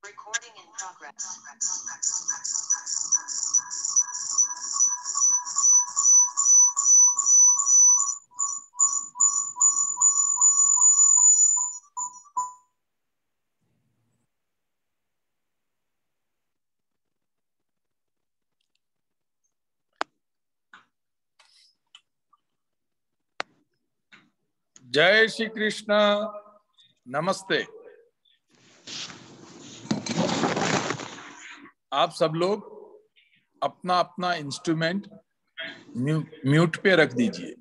Recording in progress. जय श्री कृष्ण। नमस्ते। आप सब लोग अपना अपना इंस्ट्रूमेंट म्यूट पे रख दीजिए।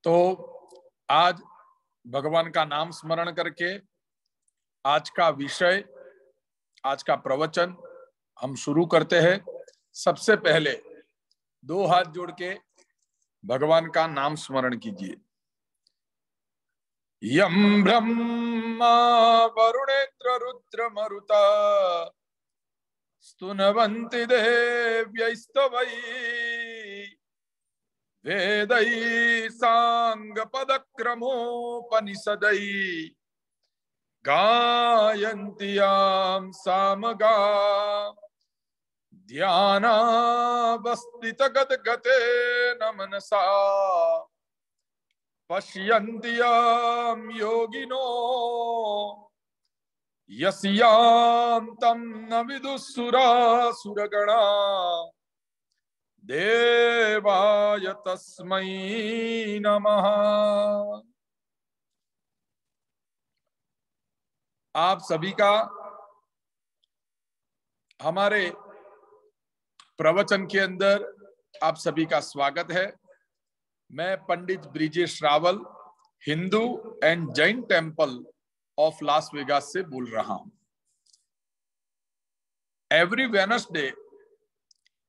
तो आज भगवान का नाम स्मरण करके आज का विषय, आज का प्रवचन हम शुरू करते हैं। सबसे पहले दो हाथ जोड़ के भगवान का नाम स्मरण कीजिए। यम ब्रह्मा वरुणेन्द्र रुद्र मरुता स्तुनवन्ति देव्यैस्तवै वेदै साङ्गपदक्रमोपनिषदै गायन्ति यां सामगा ध्यानावस्थितगतगतेन मनसा पश्यन्ति यां योगिनो यस्यां तं न विदुःसुरासुरगणा देवाय तस्मै नमः। आप सभी का हमारे प्रवचन के अंदर आप सभी का स्वागत है। मैं Pandit Brijesh Rawal, Hindu and Jain temple of Las Vegas से बोल रहा हूं। एवरी वेडनेसडे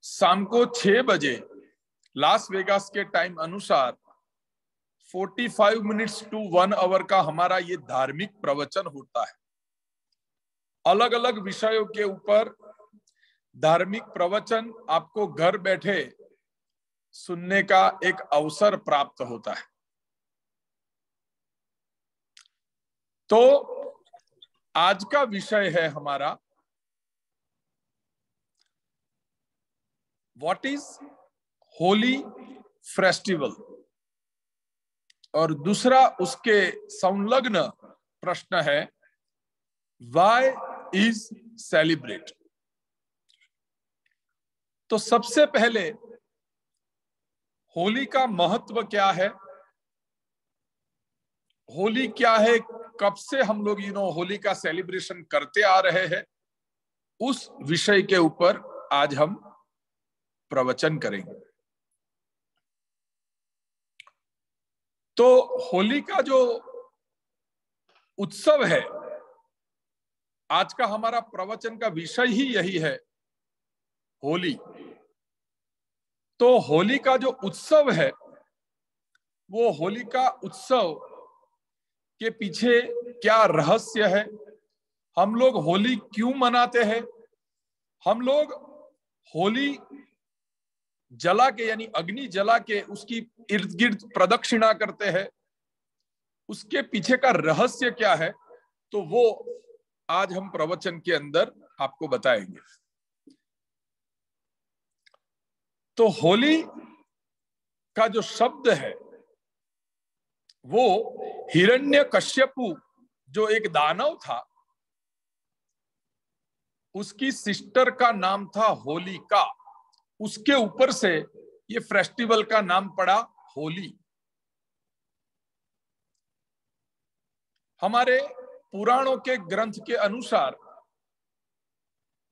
शाम को 6 बजे लास वेगास के टाइम अनुसार 45 मिनट्स टू 1 आवर का हमारा ये धार्मिक प्रवचन होता है। अलग अलग विषयों के ऊपर धार्मिक प्रवचन आपको घर बैठे सुनने का एक अवसर प्राप्त होता है। तो आज का विषय है हमारा व्हाट इज होली फेस्टिवल, और दूसरा उसके संलग्न प्रश्न है व्हाई इज सेलिब्रेट। तो सबसे पहले होली का महत्व क्या है, होली क्या है, कब से हम लोग होली का सेलिब्रेशन करते आ रहे हैं, उस विषय के ऊपर आज हम प्रवचन करेंगे। तो होली का जो उत्सव है, आज का हमारा प्रवचन का विषय ही यही है, होली। तो होली का जो उत्सव है, वो होली का उत्सव के पीछे क्या रहस्य है, हम लोग होली क्यों मनाते हैं, हम लोग होली जला के यानी अग्नि जला के उसकी इर्द गिर्द प्रदक्षिणा करते हैं, उसके पीछे का रहस्य क्या है, तो वो आज हम प्रवचन के अंदर आपको बताएंगे। तो होली का जो शब्द है वो हिरण्यकश्यपु जो एक दानव था, उसकी सिस्टर का नाम था होलिका, उसके ऊपर से ये फेस्टिवल का नाम पड़ा होली। हमारे पुराणों के ग्रंथ के अनुसार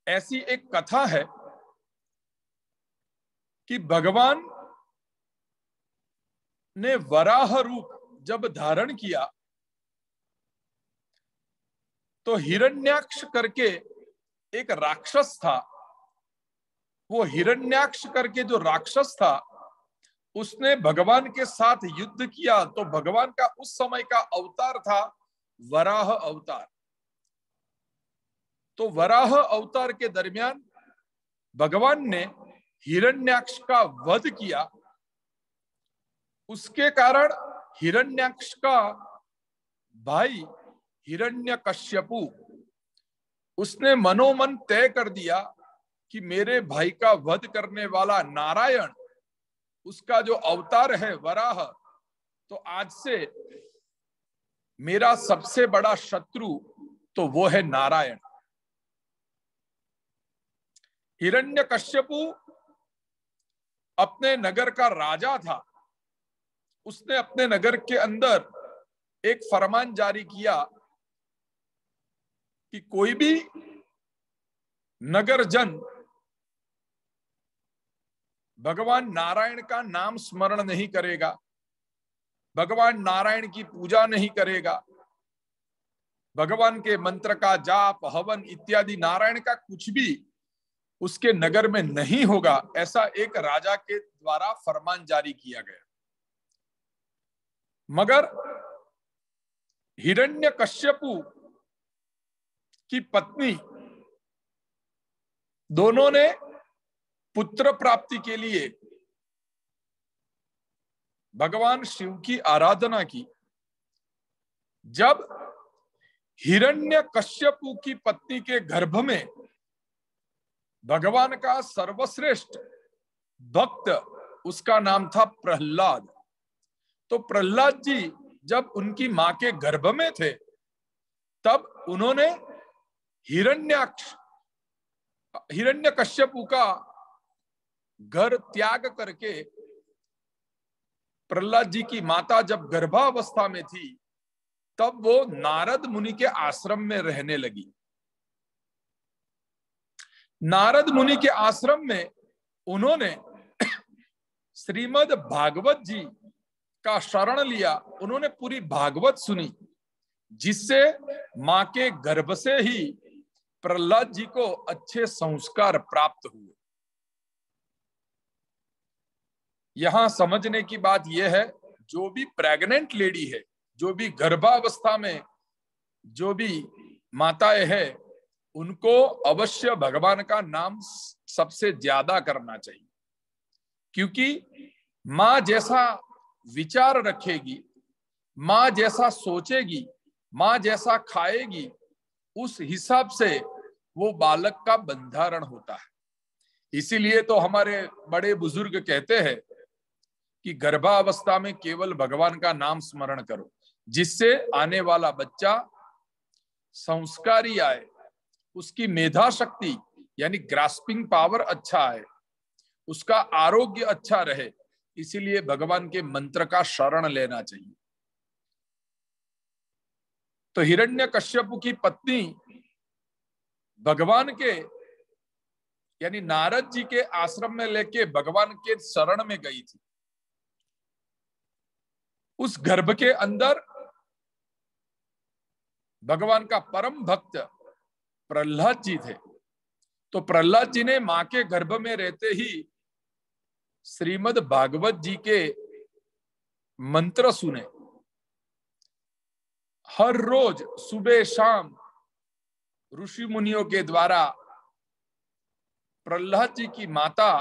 ऐसी एक कथा है कि भगवान ने वराह रूप जब धारण किया तो हिरण्याक्ष करके एक राक्षस था, वो हिरण्याक्ष करके जो राक्षस था उसने भगवान के साथ युद्ध किया, तो भगवान का उस समय का अवतार था वराह अवतार। तो वराह अवतार के दरमियान भगवान ने हिरण्याक्ष का वध किया। उसके कारण हिरण्याक्ष का भाई हिरण्यकश्यपु उसने मनोमन तय कर दिया कि मेरे भाई का वध करने वाला नारायण, उसका जो अवतार है वराह, तो आज से मेरा सबसे बड़ा शत्रु तो वो है नारायण। हिरण्यकश्यपु अपने नगर का राजा था। उसने अपने नगर के अंदर एक फरमान जारी किया कि कोई भी नगर जन भगवान नारायण का नाम स्मरण नहीं करेगा, भगवान नारायण की पूजा नहीं करेगा, भगवान के मंत्र का जाप हवन इत्यादि नारायण का कुछ भी उसके नगर में नहीं होगा, ऐसा एक राजा के द्वारा फरमान जारी किया गया। मगर हिरण्यकश्यपु की पत्नी, दोनों ने पुत्र प्राप्ति के लिए भगवान शिव की आराधना की। जब हिरण्यकश्यपु की पत्नी के गर्भ में भगवान का सर्वश्रेष्ठ भक्त, उसका नाम था प्रहलाद, तो प्रहलाद जी जब उनकी मां के गर्भ में थे तब उन्होंने हिरण्यकश्यपु का घर त्याग करके, प्रहलाद जी की माता जब गर्भावस्था में थी तब वो नारद मुनि के आश्रम में रहने लगी। नारद मुनि के आश्रम में उन्होंने श्रीमद् भागवत जी का शरण लिया। उन्होंने पूरी भागवत सुनी, जिससे मां के गर्भ से ही प्रहलाद जी को अच्छे संस्कार प्राप्त हुए। यहां समझने की बात यह है, जो भी प्रेग्नेंट लेडी है, जो भी गर्भावस्था में जो भी माताएं हैं, उनको अवश्य भगवान का नाम सबसे ज्यादा करना चाहिए, क्योंकि मां जैसा विचार रखेगी, मां जैसा सोचेगी, मां जैसा खाएगी, उस हिसाब से वो बालक का बंधारण होता है। इसीलिए तो हमारे बड़े बुजुर्ग कहते हैं कि गर्भावस्था में केवल भगवान का नाम स्मरण करो, जिससे आने वाला बच्चा संस्कारी आए, उसकी मेधा शक्ति यानी ग्रास्पिंग पावर अच्छा आए, उसका आरोग्य अच्छा रहे। इसीलिए भगवान के मंत्र का शरण लेना चाहिए। तो हिरण्यकश्यपु की पत्नी भगवान के यानी नारद जी के आश्रम में लेके भगवान के शरण में गई थी। उस गर्भ के अंदर भगवान का परम भक्त प्रहलाद जी थे। तो प्रहलाद जी ने मां के गर्भ में रहते ही श्रीमद् भागवत जी के मंत्र सुने। हर रोज सुबह शाम ऋषि मुनियों के द्वारा प्रहलाद जी की माता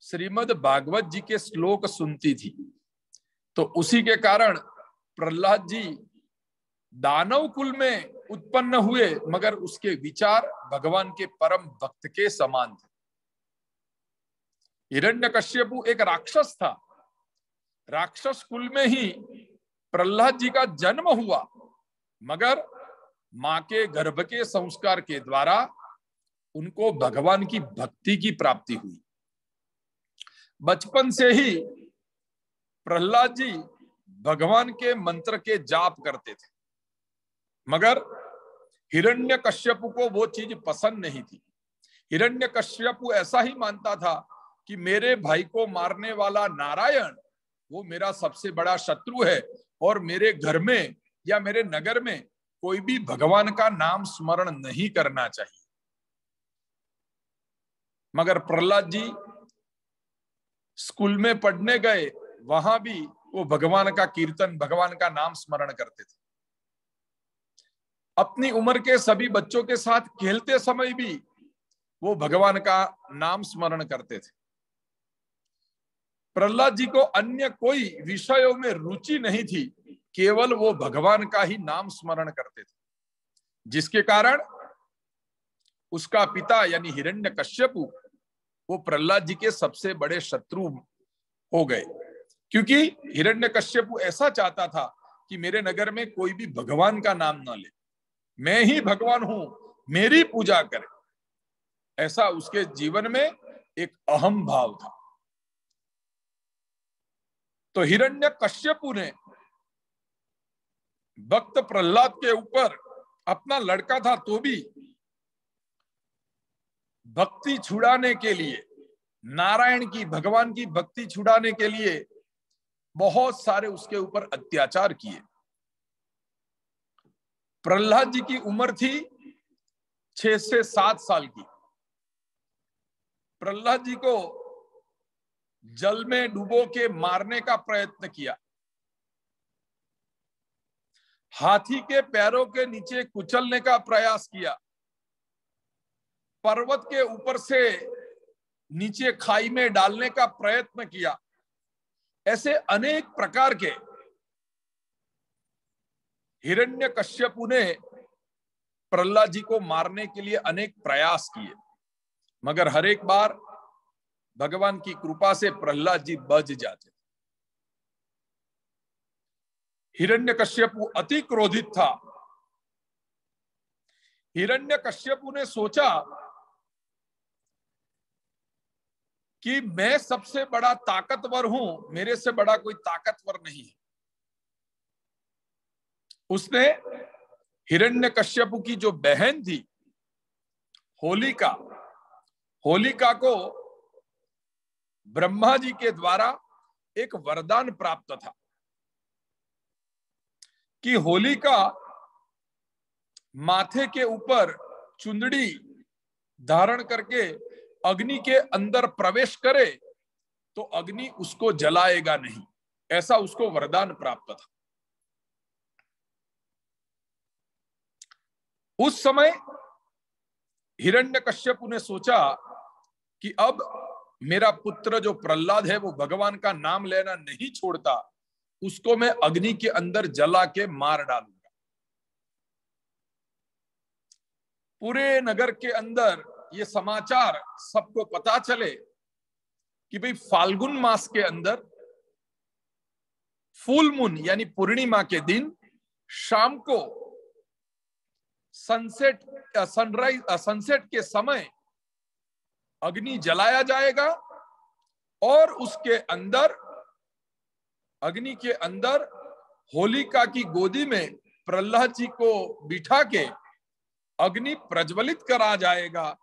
श्रीमद् भागवत जी के श्लोक सुनती थी। तो उसी के कारण प्रहलाद जी दानव कुल में उत्पन्न हुए, मगर उसके विचार भगवान के परम भक्त के समान थे। हिरण्यकश्यपु एक राक्षस था। राक्षस कुल में ही प्रहलाद जी का जन्म हुआ, मगर मां के गर्भ के संस्कार के द्वारा उनको भगवान की भक्ति की प्राप्ति हुई। बचपन से ही प्रहलाद जी भगवान के मंत्र के जाप करते थे, मगर हिरण्यकश्यपु को वो चीज पसंद नहीं थी। हिरण्यकश्यपु ऐसा ही मानता था कि मेरे भाई को मारने वाला नारायण वो मेरा सबसे बड़ा शत्रु है, और मेरे घर में या मेरे नगर में कोई भी भगवान का नाम स्मरण नहीं करना चाहिए। मगर प्रहलाद जी स्कूल में पढ़ने गए, वहां भी वो भगवान का कीर्तन, भगवान का नाम स्मरण करते थे। अपनी उम्र के सभी बच्चों के साथ खेलते समय भी वो भगवान का नाम स्मरण करते थे। प्रहलाद जी को अन्य कोई विषयों में रुचि नहीं थी, केवल वो भगवान का ही नाम स्मरण करते थे, जिसके कारण उसका पिता यानी हिरण्यकश्यपु वो प्रहलाद जी के सबसे बड़े शत्रु हो गए। क्योंकि हिरण्यकश्यपु ऐसा चाहता था कि मेरे नगर में कोई भी भगवान का नाम ना ले, मैं ही भगवान हूं, मेरी पूजा करे। ऐसा उसके जीवन में एक अहम भाव था। तो हिरण्यकश्यपु ने भक्त प्रहलाद के ऊपर, अपना लड़का था तो भी भक्ति छुड़ाने के लिए, नारायण की, भगवान की भक्ति छुड़ाने के लिए बहुत सारे उसके ऊपर अत्याचार किए। प्रहलाद जी की उम्र थी 6 से 7 साल की। प्रहलाद जी को जल में डुबो के मारने का प्रयत्न किया, हाथी के पैरों के नीचे कुचलने का प्रयास किया, पर्वत के ऊपर से नीचे खाई में डालने का प्रयत्न किया। ऐसे अनेक प्रकार के हिरण्यकश्यपु ने प्रहलाद जी को मारने के लिए अनेक प्रयास किए, मगर हर एक बार भगवान की कृपा से प्रहलाद जी बच जाते। हिरण्यकश्यपु अति क्रोधित था। हिरण्यकश्यपु ने सोचा कि मैं सबसे बड़ा ताकतवर हूं, मेरे से बड़ा कोई ताकतवर नहीं है। उसने हिरण्यकश्यपु की जो बहन थी होलिका, होलिका को ब्रह्मा जी के द्वारा एक वरदान प्राप्त था कि होलिका माथे के ऊपर चुंदड़ी धारण करके अग्नि के अंदर प्रवेश करे तो अग्नि उसको जलाएगा नहीं, ऐसा उसको वरदान प्राप्त था। उस समय हिरण्यकश्यपु ने सोचा कि अब मेरा पुत्र जो प्रहलाद है वो भगवान का नाम लेना नहीं छोड़ता, उसको मैं अग्नि के अंदर जला के मार डालूंगा। पूरे नगर के अंदर ये समाचार सबको पता चले कि भाई फाल्गुन मास के अंदर फुल मून यानी पूर्णिमा के दिन शाम को सनसेट के समय अग्नि जलाया जाएगा और उसके अंदर, अग्नि के अंदर होलिका की गोदी में प्रहलाद जी को बिठा के अग्नि प्रज्वलित करा जाएगा,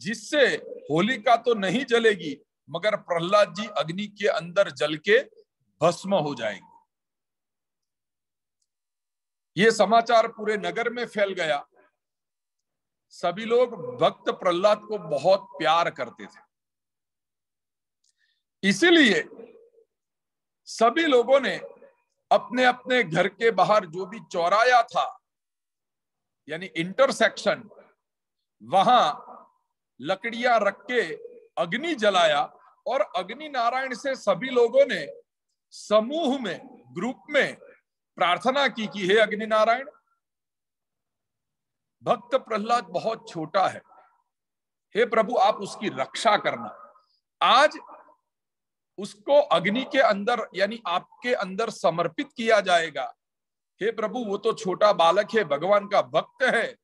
जिससे होलिका तो नहीं जलेगी मगर प्रहलाद जी अग्नि के अंदर जल के भस्म हो जाएंगे। ये समाचार पूरे नगर में फैल गया। सभी लोग भक्त प्रहलाद को बहुत प्यार करते थे, इसीलिए सभी लोगों ने अपने अपने घर के बाहर जो भी चौराया था यानी इंटरसेक्शन, वहां लकड़ियां रख के अग्नि जलाया और अग्नि नारायण से सभी लोगों ने समूह में, ग्रुप में प्रार्थना की कि हे अग्नि नारायण, भक्त प्रहलाद बहुत छोटा है, हे प्रभु आप उसकी रक्षा करना। आज उसको अग्नि के अंदर यानी आपके अंदर समर्पित किया जाएगा। हे प्रभु वो तो छोटा बालक है, भगवान का भक्त है,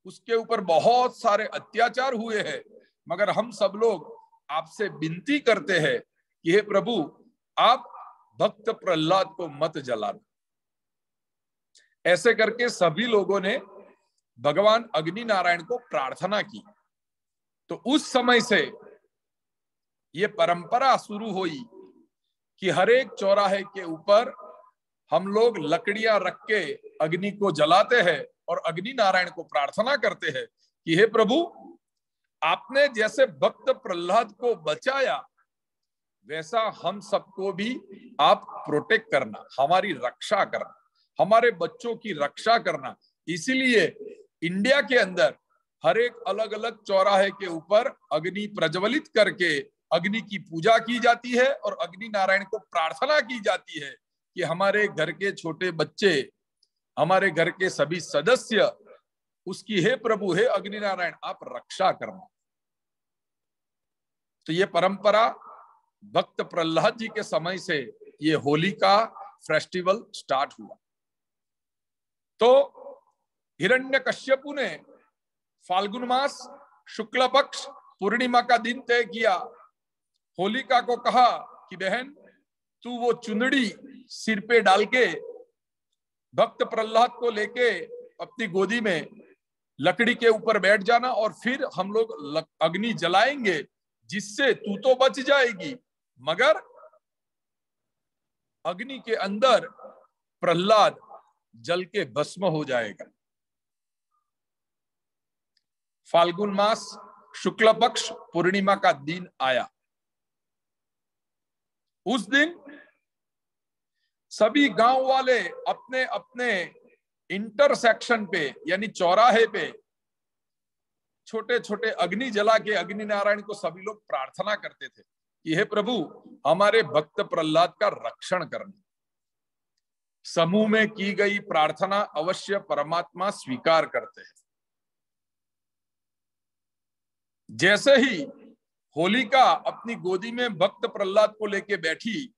उसके ऊपर बहुत सारे अत्याचार हुए हैं, मगर हम सब लोग आपसे विनती करते हैं कि हे प्रभु आप भक्त प्रहलाद को मत जलाना। ऐसे करके सभी लोगों ने भगवान अग्नि नारायण को प्रार्थना की। तो उस समय से ये परंपरा शुरू हुई कि हर एक चौराहे के ऊपर हम लोग लकड़ियां रख के अग्नि को जलाते हैं और अग्नि नारायण को प्रार्थना करते हैं कि हे प्रभु आपने जैसे भक्त प्रहलाद को बचाया, वैसा हम सबको भी आप प्रोटेक्ट करना, हमारी रक्षा करना, हमारे बच्चों की रक्षा करना। इसीलिए इंडिया के अंदर हर एक अलग अलग चौराहे के ऊपर अग्नि प्रज्वलित करके अग्नि की पूजा की जाती है और अग्नि नारायण को प्रार्थना की जाती है कि हमारे घर के छोटे बच्चे, हमारे घर के सभी सदस्य उसकी, हे प्रभु, हे अग्नि नारायण, आप रक्षा करना। तो ये परंपरा भक्त प्रहलाद जी के समय से ये होली का फेस्टिवल स्टार्ट हुआ। तो हिरण्यकश्यपु ने फाल्गुन मास शुक्ल पक्ष पूर्णिमा का दिन तय किया। होलिका को कहा कि बहन, तू वो चुंदड़ी सिर पे डाल के भक्त प्रहलाद को लेके अपनी गोदी में लकड़ी के ऊपर बैठ जाना और फिर हम लोग अग्नि जलाएंगे, जिससे तू तो बच जाएगी मगर अग्नि के अंदर प्रहलाद जल के भस्म हो जाएगा। फाल्गुन मास शुक्ल पक्ष पूर्णिमा का दिन आया। उस दिन सभी गांव वाले अपने अपने इंटरसेक्शन पे यानी चौराहे पे छोटे छोटे अग्नि जला के अग्नि नारायण को सभी लोग प्रार्थना करते थे कि हे प्रभु, हमारे भक्त प्रहलाद का रक्षण करना। समूह में की गई प्रार्थना अवश्य परमात्मा स्वीकार करते हैं। जैसे ही होलिका अपनी गोदी में भक्त प्रहलाद को लेके बैठी,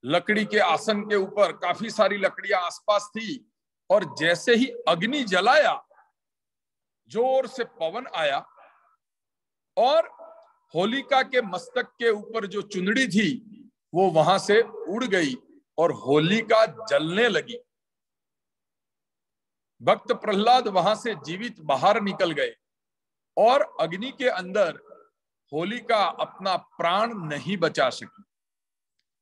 लकड़ी के आसन के ऊपर काफी सारी लकड़ियां आसपास थी, और जैसे ही अग्नि जलाया, जोर से पवन आया और होलिका के मस्तक के ऊपर जो चुंदड़ी थी वो वहां से उड़ गई और होलिका जलने लगी। भक्त प्रहलाद वहां से जीवित बाहर निकल गए और अग्नि के अंदर होलिका अपना प्राण नहीं बचा सकी,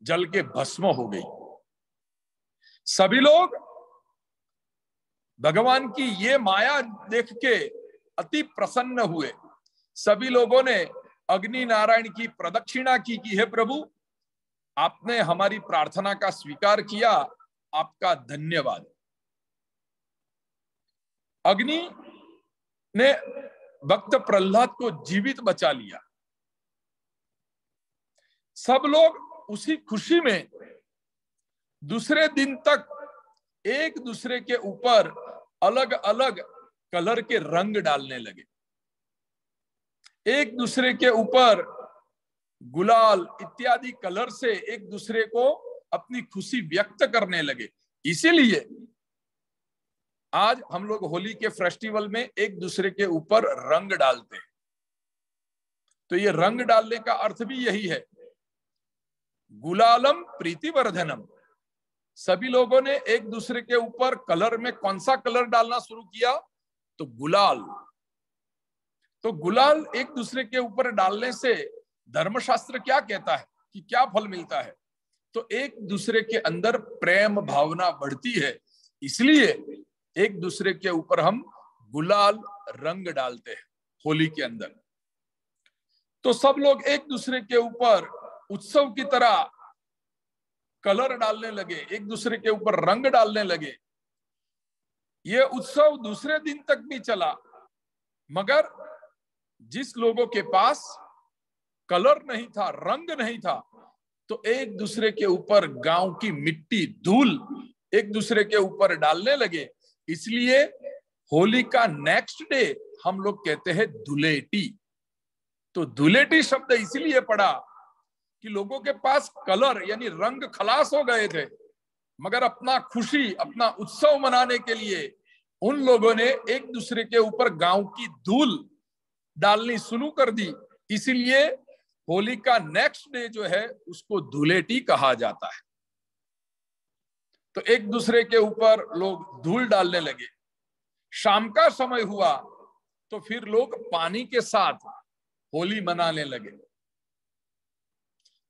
जल के भस्म हो गई। सभी लोग भगवान की ये माया देख के अति प्रसन्न हुए। सभी लोगों ने अग्नि नारायण की प्रदक्षिणा की कि हे प्रभु, आपने हमारी प्रार्थना का स्वीकार किया, आपका धन्यवाद। अग्नि ने भक्त प्रहलाद को जीवित बचा लिया। सब लोग उसी खुशी में दूसरे दिन तक एक दूसरे के ऊपर अलग अलग कलर के रंग डालने लगे, एक दूसरे के ऊपर गुलाल इत्यादि कलर से एक दूसरे को अपनी खुशी व्यक्त करने लगे। इसीलिए आज हम लोग होली के फेस्टिवल में एक दूसरे के ऊपर रंग डालते हैं। तो ये रंग डालने का अर्थ भी यही है, गुलालम प्रीतिवर्धनम। सभी लोगों ने एक दूसरे के ऊपर कलर में कौन सा कलर डालना शुरू किया? तो गुलाल। तो गुलाल एक दूसरे के ऊपर डालने से धर्मशास्त्र क्या कहता है कि क्या फल मिलता है? तो एक दूसरे के अंदर प्रेम भावना बढ़ती है, इसलिए एक दूसरे के ऊपर हम गुलाल रंग डालते हैं होली के अंदर। तो सब लोग एक दूसरे के ऊपर उत्सव की तरह कलर डालने लगे, एक दूसरे के ऊपर रंग डालने लगे। ये उत्सव दूसरे दिन तक भी चला, मगर जिस लोगों के पास कलर नहीं था, रंग नहीं था, तो एक दूसरे के ऊपर गांव की मिट्टी, धूल एक दूसरे के ऊपर डालने लगे। इसलिए होली का नेक्स्ट डे हम लोग कहते हैं धुलेटी। तो धुलेटी शब्द इसलिए पड़ा कि लोगों के पास कलर यानी रंग खलास हो गए थे, मगर अपना खुशी, अपना उत्सव मनाने के लिए उन लोगों ने एक दूसरे के ऊपर गांव की धूल डालनी शुरू कर दी। इसीलिए होली का नेक्स्ट डे जो है उसको धुलेटी कहा जाता है। तो एक दूसरे के ऊपर लोग धूल डालने लगे। शाम का समय हुआ तो फिर लोग पानी के साथ होली मनाने लगे।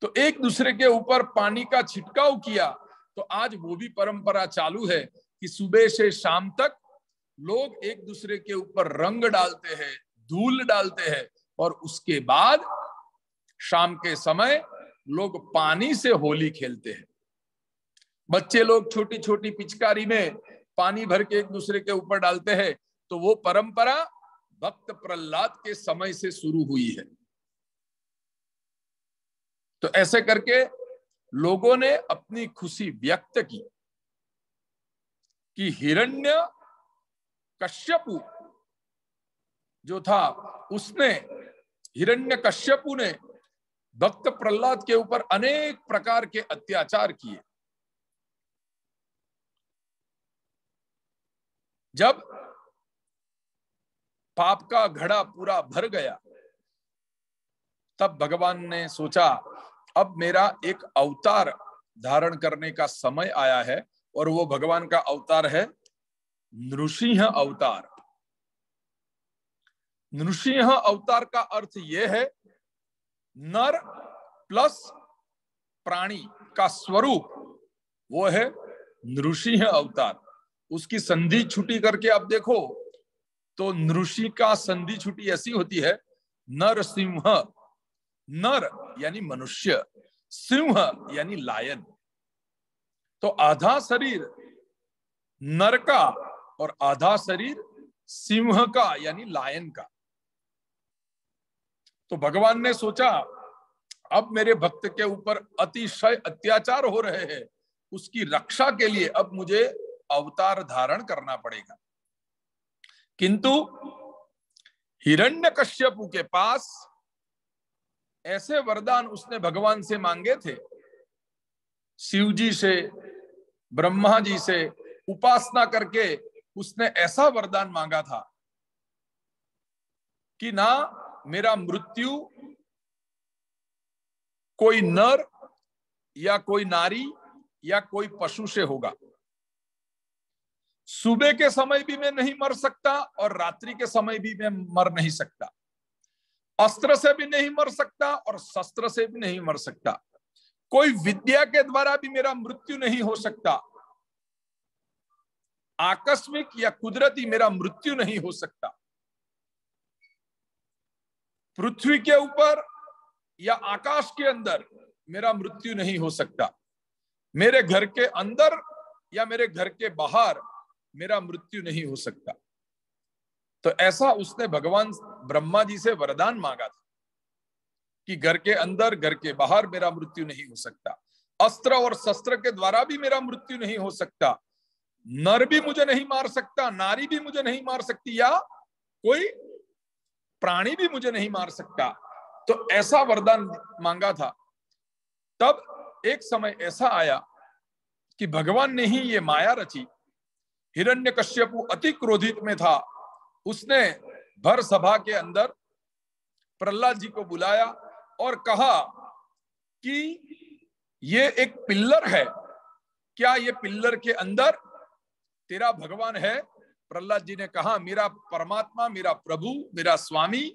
तो एक दूसरे के ऊपर पानी का छिड़काव किया। तो आज वो भी परंपरा चालू है कि सुबह से शाम तक लोग एक दूसरे के ऊपर रंग डालते हैं, धूल डालते हैं और उसके बाद शाम के समय लोग पानी से होली खेलते हैं। बच्चे लोग छोटी छोटी पिचकारी में पानी भर के एक दूसरे के ऊपर डालते हैं। तो वो परंपरा भक्त प्रहलाद के समय से शुरू हुई है। तो ऐसे करके लोगों ने अपनी खुशी व्यक्त की कि हिरण्य कश्यपु जो था, उसने, हिरण्यकश्यपु ने भक्त प्रहलाद के ऊपर अनेक प्रकार के अत्याचार किए। जब पाप का घड़ा पूरा भर गया, तब भगवान ने सोचा अब मेरा एक अवतार धारण करने का समय आया है, और वो भगवान का अवतार है नृसिंह अवतार। नृसिंह अवतार का अर्थ यह है नर प्लस प्राणी का स्वरूप, वो है नृसिंह अवतार। उसकी संधि छुटी करके आप देखो तो नृषि का संधि छुटी ऐसी होती है नरसिंह, नर यानी मनुष्य, सिंह यानी लायन। तो आधा शरीर नर का और आधा शरीर सिंह का यानी लायन का। तो भगवान ने सोचा अब मेरे भक्त के ऊपर अतिशय अत्याचार हो रहे हैं, उसकी रक्षा के लिए अब मुझे अवतार धारण करना पड़ेगा। किंतु हिरण्यकश्यपु के पास ऐसे वरदान उसने भगवान से मांगे थे, शिव जी से, ब्रह्मा जी से उपासना करके उसने ऐसा वरदान मांगा था कि ना मेरा मृत्यु कोई नर या कोई नारी या कोई पशु से होगा। सुबह के समय भी मैं नहीं मर सकता और रात्रि के समय भी मैं मर नहीं सकता। अस्त्र से भी नहीं मर सकता और शस्त्र से भी नहीं मर सकता। कोई विद्या के द्वारा भी मेरा मृत्यु नहीं हो सकता। आकस्मिक या कुदरती मेरा मृत्यु नहीं हो सकता। पृथ्वी के ऊपर या आकाश के अंदर मेरा मृत्यु नहीं हो सकता। मेरे घर के अंदर या मेरे घर के बाहर मेरा मृत्यु नहीं हो सकता। तो ऐसा उसने भगवान ब्रह्मा जी से वरदान मांगा था कि घर के अंदर घर के बाहर मेरा मृत्यु नहीं हो सकता। अस्त्र और शस्त्र के द्वारा भी मेरा मृत्यु नहीं हो सकता। नर भी मुझे नहीं मार सकता, नारी भी मुझे नहीं मार सकती, या कोई प्राणी भी मुझे नहीं मार सकता। तो ऐसा वरदान मांगा था। तब एक समय ऐसा आया कि भगवान ने ही ये माया रची। हिरण्यकश्यपु अति क्रोधित में था। उसने भर सभा के अंदर प्रहलाद जी को बुलाया और कहा कि ये एक पिल्लर है, क्या ये पिल्लर के अंदर तेरा भगवान है? प्रहलाद जी ने कहा मेरा परमात्मा, मेरा प्रभु, मेरा स्वामी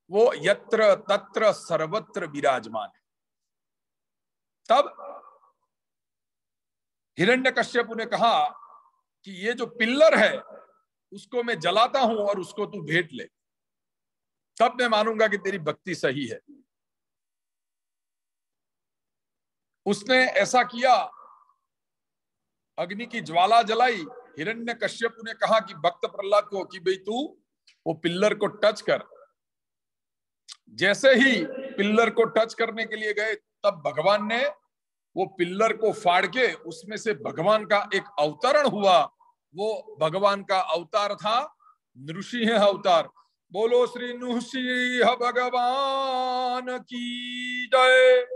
वो यत्र तत्र सर्वत्र विराजमान है। तब हिरण्यकश्यप ने कहा कि ये जो पिल्लर है उसको मैं जलाता हूं और उसको तू भेंट ले, तब मैं मानूंगा कि तेरी भक्ति सही है। उसने ऐसा किया, अग्नि की ज्वाला जलाई। हिरण्यकश्यप ने कहा कि भक्त प्रहलाद को कि भाई तू वो पिल्लर को टच कर। जैसे ही पिल्लर को टच करने के लिए गए, तब भगवान ने वो पिल्लर को फाड़ के उसमें से भगवान का एक अवतरण हुआ। वो भगवान का अवतार था नृसिंह अवतार। बोलो श्री नृसिंह भगवान की जय,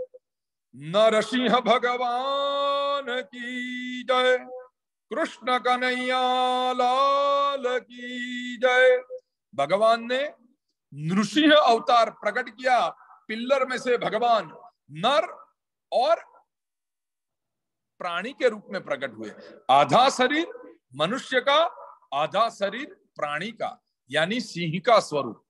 नरसिंह भगवान की जय, कृष्ण कन्हैया लाल की जय। भगवान ने नृसिंह अवतार प्रकट किया। पिल्लर में से भगवान नर और प्राणी के रूप में प्रकट हुए। आधा शरीर मनुष्य का, आधा शरीर प्राणी का, यानी सिंह का स्वरूप।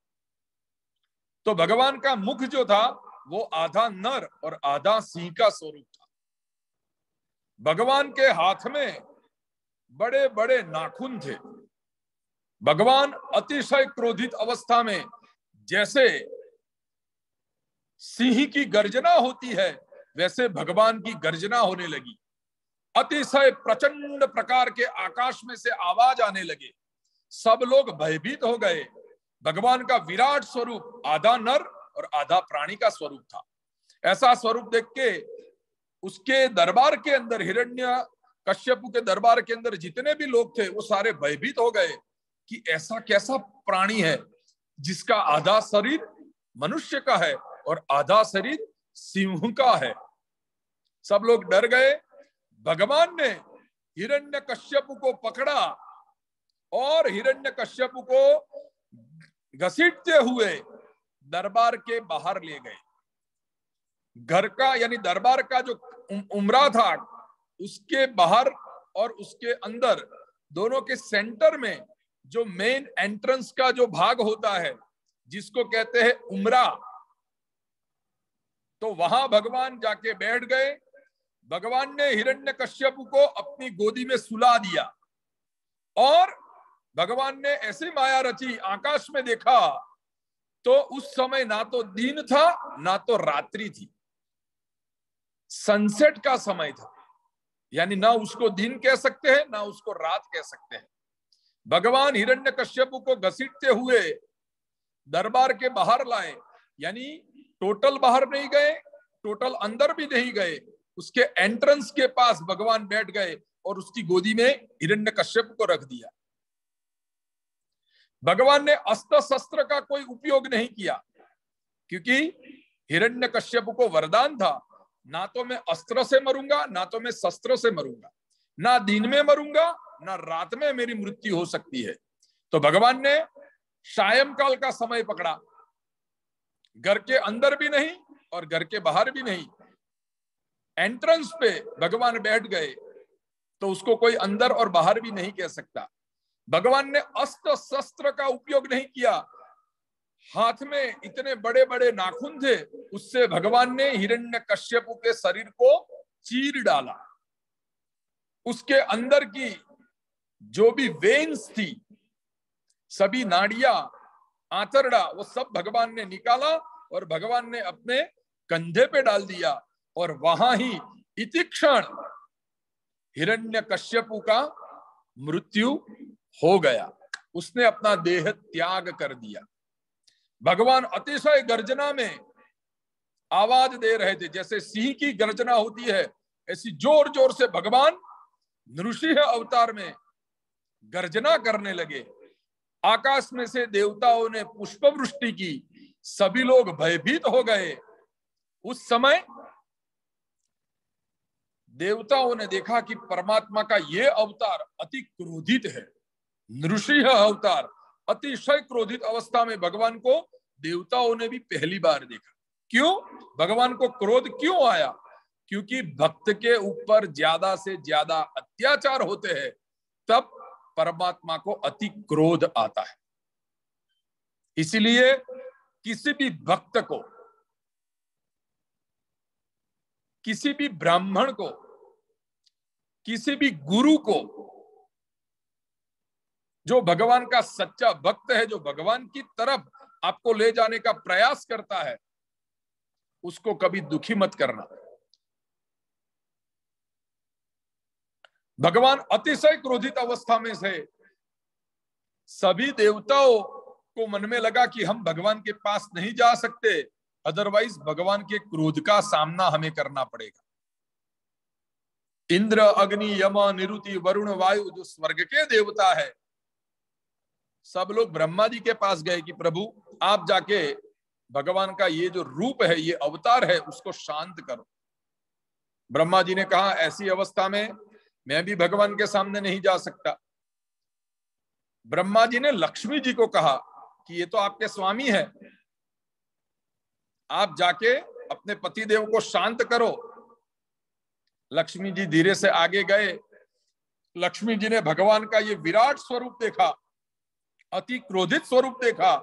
तो भगवान का मुख जो था वो आधा नर और आधा सिंह का स्वरूप था। भगवान के हाथ में बड़े बड़े नाखून थे। भगवान अतिशय क्रोधित अवस्था में जैसे सिंह की गर्जना होती है वैसे भगवान की गर्जना होने लगी। अतिशय प्रचंड प्रकार के आकाश में से आवाज आने लगे। सब लोग भयभीत हो गए। भगवान का विराट स्वरूप आधा नर और आधा प्राणी का स्वरूप था। ऐसा स्वरूप देख के उसके दरबार के अंदर, हिरण्य कश्यपु के दरबार के अंदर जितने भी लोग थे वो सारे भयभीत हो गए कि ऐसा कैसा प्राणी है जिसका आधा शरीर मनुष्य का है और आधा शरीर सिंह का है। सब लोग डर गए। भगवान ने हिरण्यकश्यप को पकड़ा और हिरण्यकश्यप को घसीटते हुए दरबार के बाहर ले गए। घर का यानी दरबार का जो उमरा था उसके बाहर और उसके अंदर दोनों के सेंटर में जो मेन एंट्रेंस का जो भाग होता है जिसको कहते हैं उमरा, तो वहां भगवान जाके बैठ गए। भगवान ने हिरण्यकश्यप को अपनी गोदी में सुला दिया और भगवान ने ऐसी माया रची, आकाश में देखा तो उस समय ना तो दिन था ना तो रात्रि थी, सनसेट का समय था। यानी ना उसको दिन कह सकते हैं ना उसको रात कह सकते हैं। भगवान हिरण्यकश्यप को घसीटते हुए दरबार के बाहर लाए, यानी टोटल बाहर नहीं गए, टोटल अंदर भी नहीं गए, उसके एंट्रेंस के पास भगवान बैठ गए और उसकी गोदी में हिरण्यकश्यप को रख दिया। भगवान ने अस्त्र शस्त्र का कोई उपयोग नहीं किया क्योंकि हिरण्यकश्यप को वरदान था, ना तो मैं अस्त्र से मरूंगा ना तो मैं शस्त्र से मरूंगा, ना दिन में मरूंगा ना रात में मेरी मृत्यु हो सकती है। तो भगवान ने सायंकाल का समय पकड़ा, घर के अंदर भी नहीं और घर के बाहर भी नहीं, एंट्रेंस पे भगवान बैठ गए तो उसको कोई अंदर और बाहर भी नहीं कह सकता। भगवान ने अस्त्र शस्त्र का उपयोग नहीं किया। हाथ में इतने बड़े बड़े नाखून थे, उससे भगवान ने हिरण्यकश्यप के शरीर को चीर डाला। उसके अंदर की जो भी वेन्स थी, सभी नाड़ियां, आंतरड़ा, वो सब भगवान ने निकाला और भगवान ने अपने कंधे पे डाल दिया और वहां ही इति क्षण हिरण्यकश्यप का मृत्यु हो गया। उसने अपना देह त्याग कर दिया। भगवान अतिशय गर्जना में आवाज दे रहे थे, जैसे सिंह की गर्जना होती है ऐसी जोर जोर से भगवान नृसिंह अवतार में गर्जना करने लगे। आकाश में से देवताओं ने पुष्प वृष्टि की, सभी लोग भयभीत हो गए। उस समय देवताओं ने देखा कि परमात्मा का ये अवतार अति क्रोधित है, नृसिंह अवतार। अतिशय क्रोधित अवस्था में भगवान को देवताओं ने भी पहली बार देखा। क्यों? भगवान को क्रोध क्यों आया? क्योंकि भक्त के ऊपर ज्यादा से ज्यादा अत्याचार होते हैं तब परमात्मा को अति क्रोध आता है। इसलिए किसी भी भक्त को, किसी भी ब्राह्मण को, किसी भी गुरु को, जो भगवान का सच्चा भक्त है, जो भगवान की तरफ आपको ले जाने का प्रयास करता है, उसको कभी दुखी मत करना। भगवान अतिशय क्रोधित अवस्था में से सभी देवताओं को मन में लगा कि हम भगवान के पास नहीं जा सकते, अदरवाइज भगवान के क्रोध का सामना हमें करना पड़ेगा। इंद्र, अग्नि, यम, निरुति, वरुण, वायु जो स्वर्ग के देवता है, सब लोग ब्रह्मा जी के पास गए कि प्रभु आप जाके भगवान का ये जो रूप है, ये अवतार है, उसको शांत करो। ब्रह्मा जी ने कहा ऐसी अवस्था में मैं भी भगवान के सामने नहीं जा सकता। ब्रह्मा जी ने लक्ष्मी जी को कहा कि ये तो आपके स्वामी है, आप जाके अपने पतिदेव को शांत करो। लक्ष्मी जी धीरे से आगे गए। लक्ष्मी जी ने भगवान का ये विराट स्वरूप देखा, अति क्रोधित स्वरूप देखा,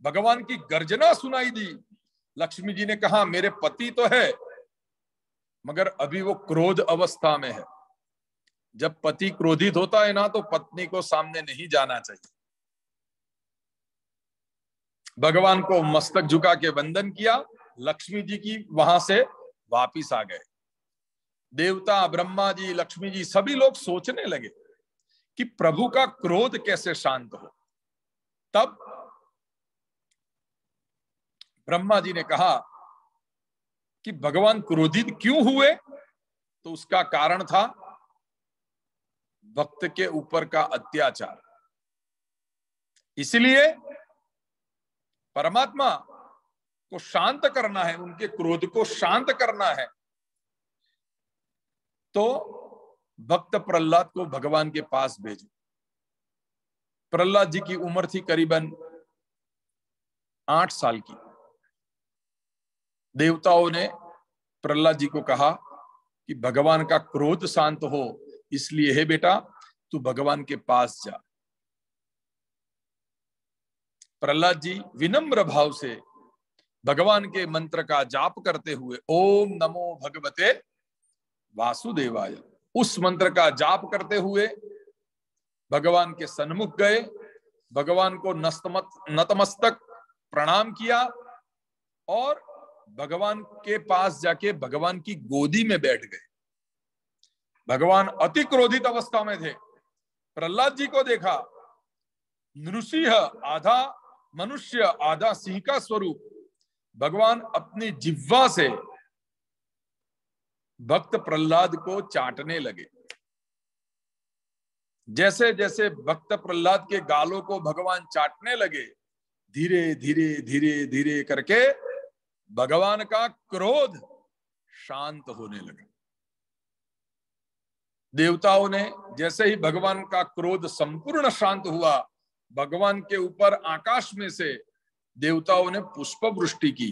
भगवान की गर्जना सुनाई दी। लक्ष्मी जी ने कहा मेरे पति तो है मगर अभी वो क्रोध अवस्था में है। जब पति क्रोधित होता है ना तो पत्नी को सामने नहीं जाना चाहिए। भगवान को मस्तक झुका के वंदन किया, लक्ष्मी जी की वहां से वापिस आ गए। देवता, ब्रह्मा जी, लक्ष्मी जी सभी लोग सोचने लगे कि प्रभु का क्रोध कैसे शांत हो। तब ब्रह्मा जी ने कहा कि भगवान क्रोधित क्यों हुए, तो उसका कारण था भक्त के ऊपर का अत्याचार। इसलिए परमात्मा को शांत करना है, उनके क्रोध को शांत करना है, तो भक्त प्रहलाद को भगवान के पास भेजो। प्रहलाद जी की उम्र थी करीबन 8 साल की। देवताओं ने प्रहलाद जी को कहा कि भगवान का क्रोध शांत हो, इसलिए हे बेटा तू भगवान के पास जा। प्रहलाद जी विनम्र भाव से भगवान के मंत्र का जाप करते हुए ओम नमो भगवते वासुदेवाय, उस मंत्र का जाप करते हुए भगवान के सन्मुख गए, भगवान को नतमस्तक प्रणाम किया और भगवान के पास जाके भगवान की गोदी में बैठ गए। भगवान अति क्रोधित अवस्था में थे। प्रहलाद जी को देखा, नृसिंह आधा मनुष्य आधा सिंह का स्वरूप, भगवान अपनी जिह्वा से भक्त प्रहलाद को चाटने लगे। जैसे जैसे भक्त प्रहलाद के गालों को भगवान चाटने लगे, धीरे धीरे धीरे धीरे करके भगवान का क्रोध शांत होने लगा। देवताओं ने जैसे ही भगवान का क्रोध संपूर्ण शांत हुआ, भगवान के ऊपर आकाश में से देवताओं ने पुष्प वृष्टि की,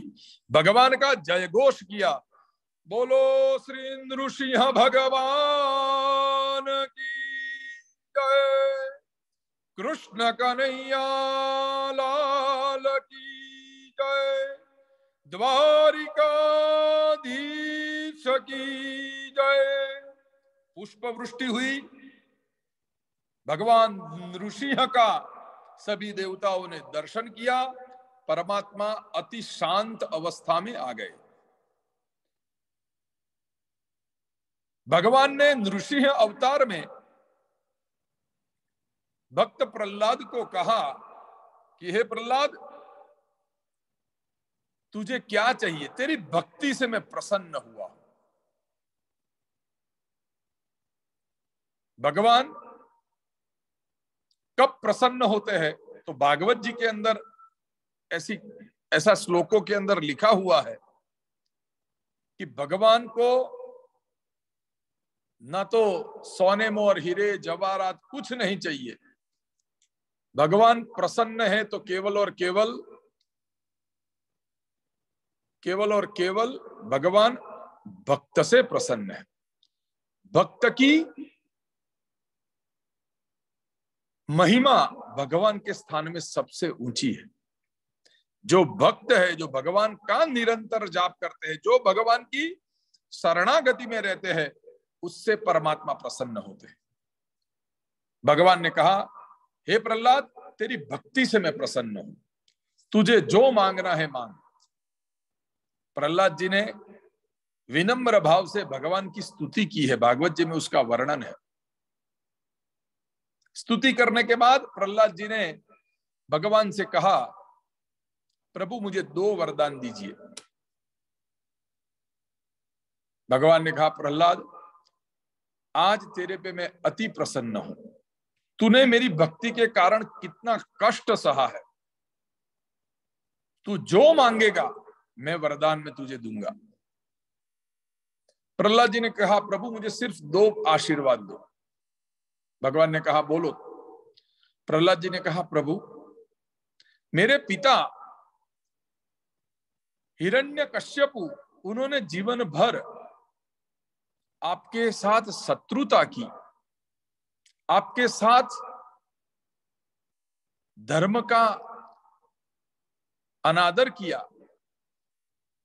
भगवान का जय घोष किया, बोलो श्री नृसिंह भगवान की जय, कृष्ण कन्हैया लाल की जय, द्वारिकाधीश की जय। पुष्प वृष्टि हुई, भगवान नृसिंह का सभी देवताओं ने दर्शन किया, परमात्मा अति शांत अवस्था में आ गए। भगवान ने नृसिंह अवतार में भक्त प्रहलाद को कहा कि हे प्रहलाद, तुझे क्या चाहिए, तेरी भक्ति से मैं प्रसन्न हुआ। भगवान कब प्रसन्न होते हैं, तो भागवत जी के अंदर ऐसा श्लोकों के अंदर लिखा हुआ है कि भगवान को ना तो सोने मोर हीरे जवाहरात कुछ नहीं चाहिए। भगवान प्रसन्न है तो केवल और केवल भगवान भक्त से प्रसन्न है। भक्त की महिमा भगवान के स्थान में सबसे ऊंची है। जो भक्त है, जो भगवान का निरंतर जाप करते हैं, जो भगवान की शरणागति में रहते हैं, उससे परमात्मा प्रसन्न होते हैं। भगवान ने कहा, हे प्रहलाद, तेरी भक्ति से मैं प्रसन्न हूं, तुझे जो मांगना है मांग। प्रहलाद जी ने विनम्र भाव से भगवान की स्तुति की है, भागवत जी में उसका वर्णन है। स्तुति करने के बाद प्रहलाद जी ने भगवान से कहा, प्रभु मुझे 2 वरदान दीजिए। भगवान ने कहा, प्रहलाद आज तेरे पे मैं अति प्रसन्न हूं, तूने मेरी भक्ति के कारण कितना कष्ट सहा है, तू जो मांगेगा मैं वरदान में तुझे दूंगा। प्रहलाद जी ने कहा, प्रभु मुझे सिर्फ 2 आशीर्वाद दो। भगवान ने कहा, बोलो। प्रहलाद जी ने कहा, प्रभु मेरे पिता हिरण्यकश्यपु, उन्होंने जीवन भर आपके साथ शत्रुता की, आपके साथ धर्म का अनादर किया,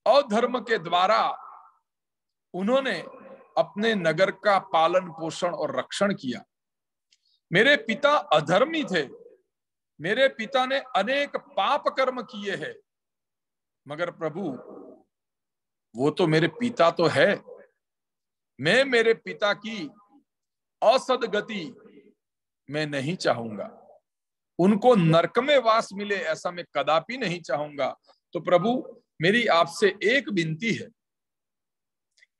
अधर्म के द्वारा उन्होंने अपने नगर का पालन पोषण और रक्षण किया। मेरे पिता अधर्मी थे, मेरे पिता ने अनेक पाप कर्म किए हैं, मगर प्रभु वो तो मेरे पिता तो है। मैं मेरे पिता की असदगति मैं नहीं चाहूंगा, उनको नरक में वास मिले ऐसा मैं कदापि नहीं चाहूंगा। तो प्रभु मेरी आपसे एक विनती है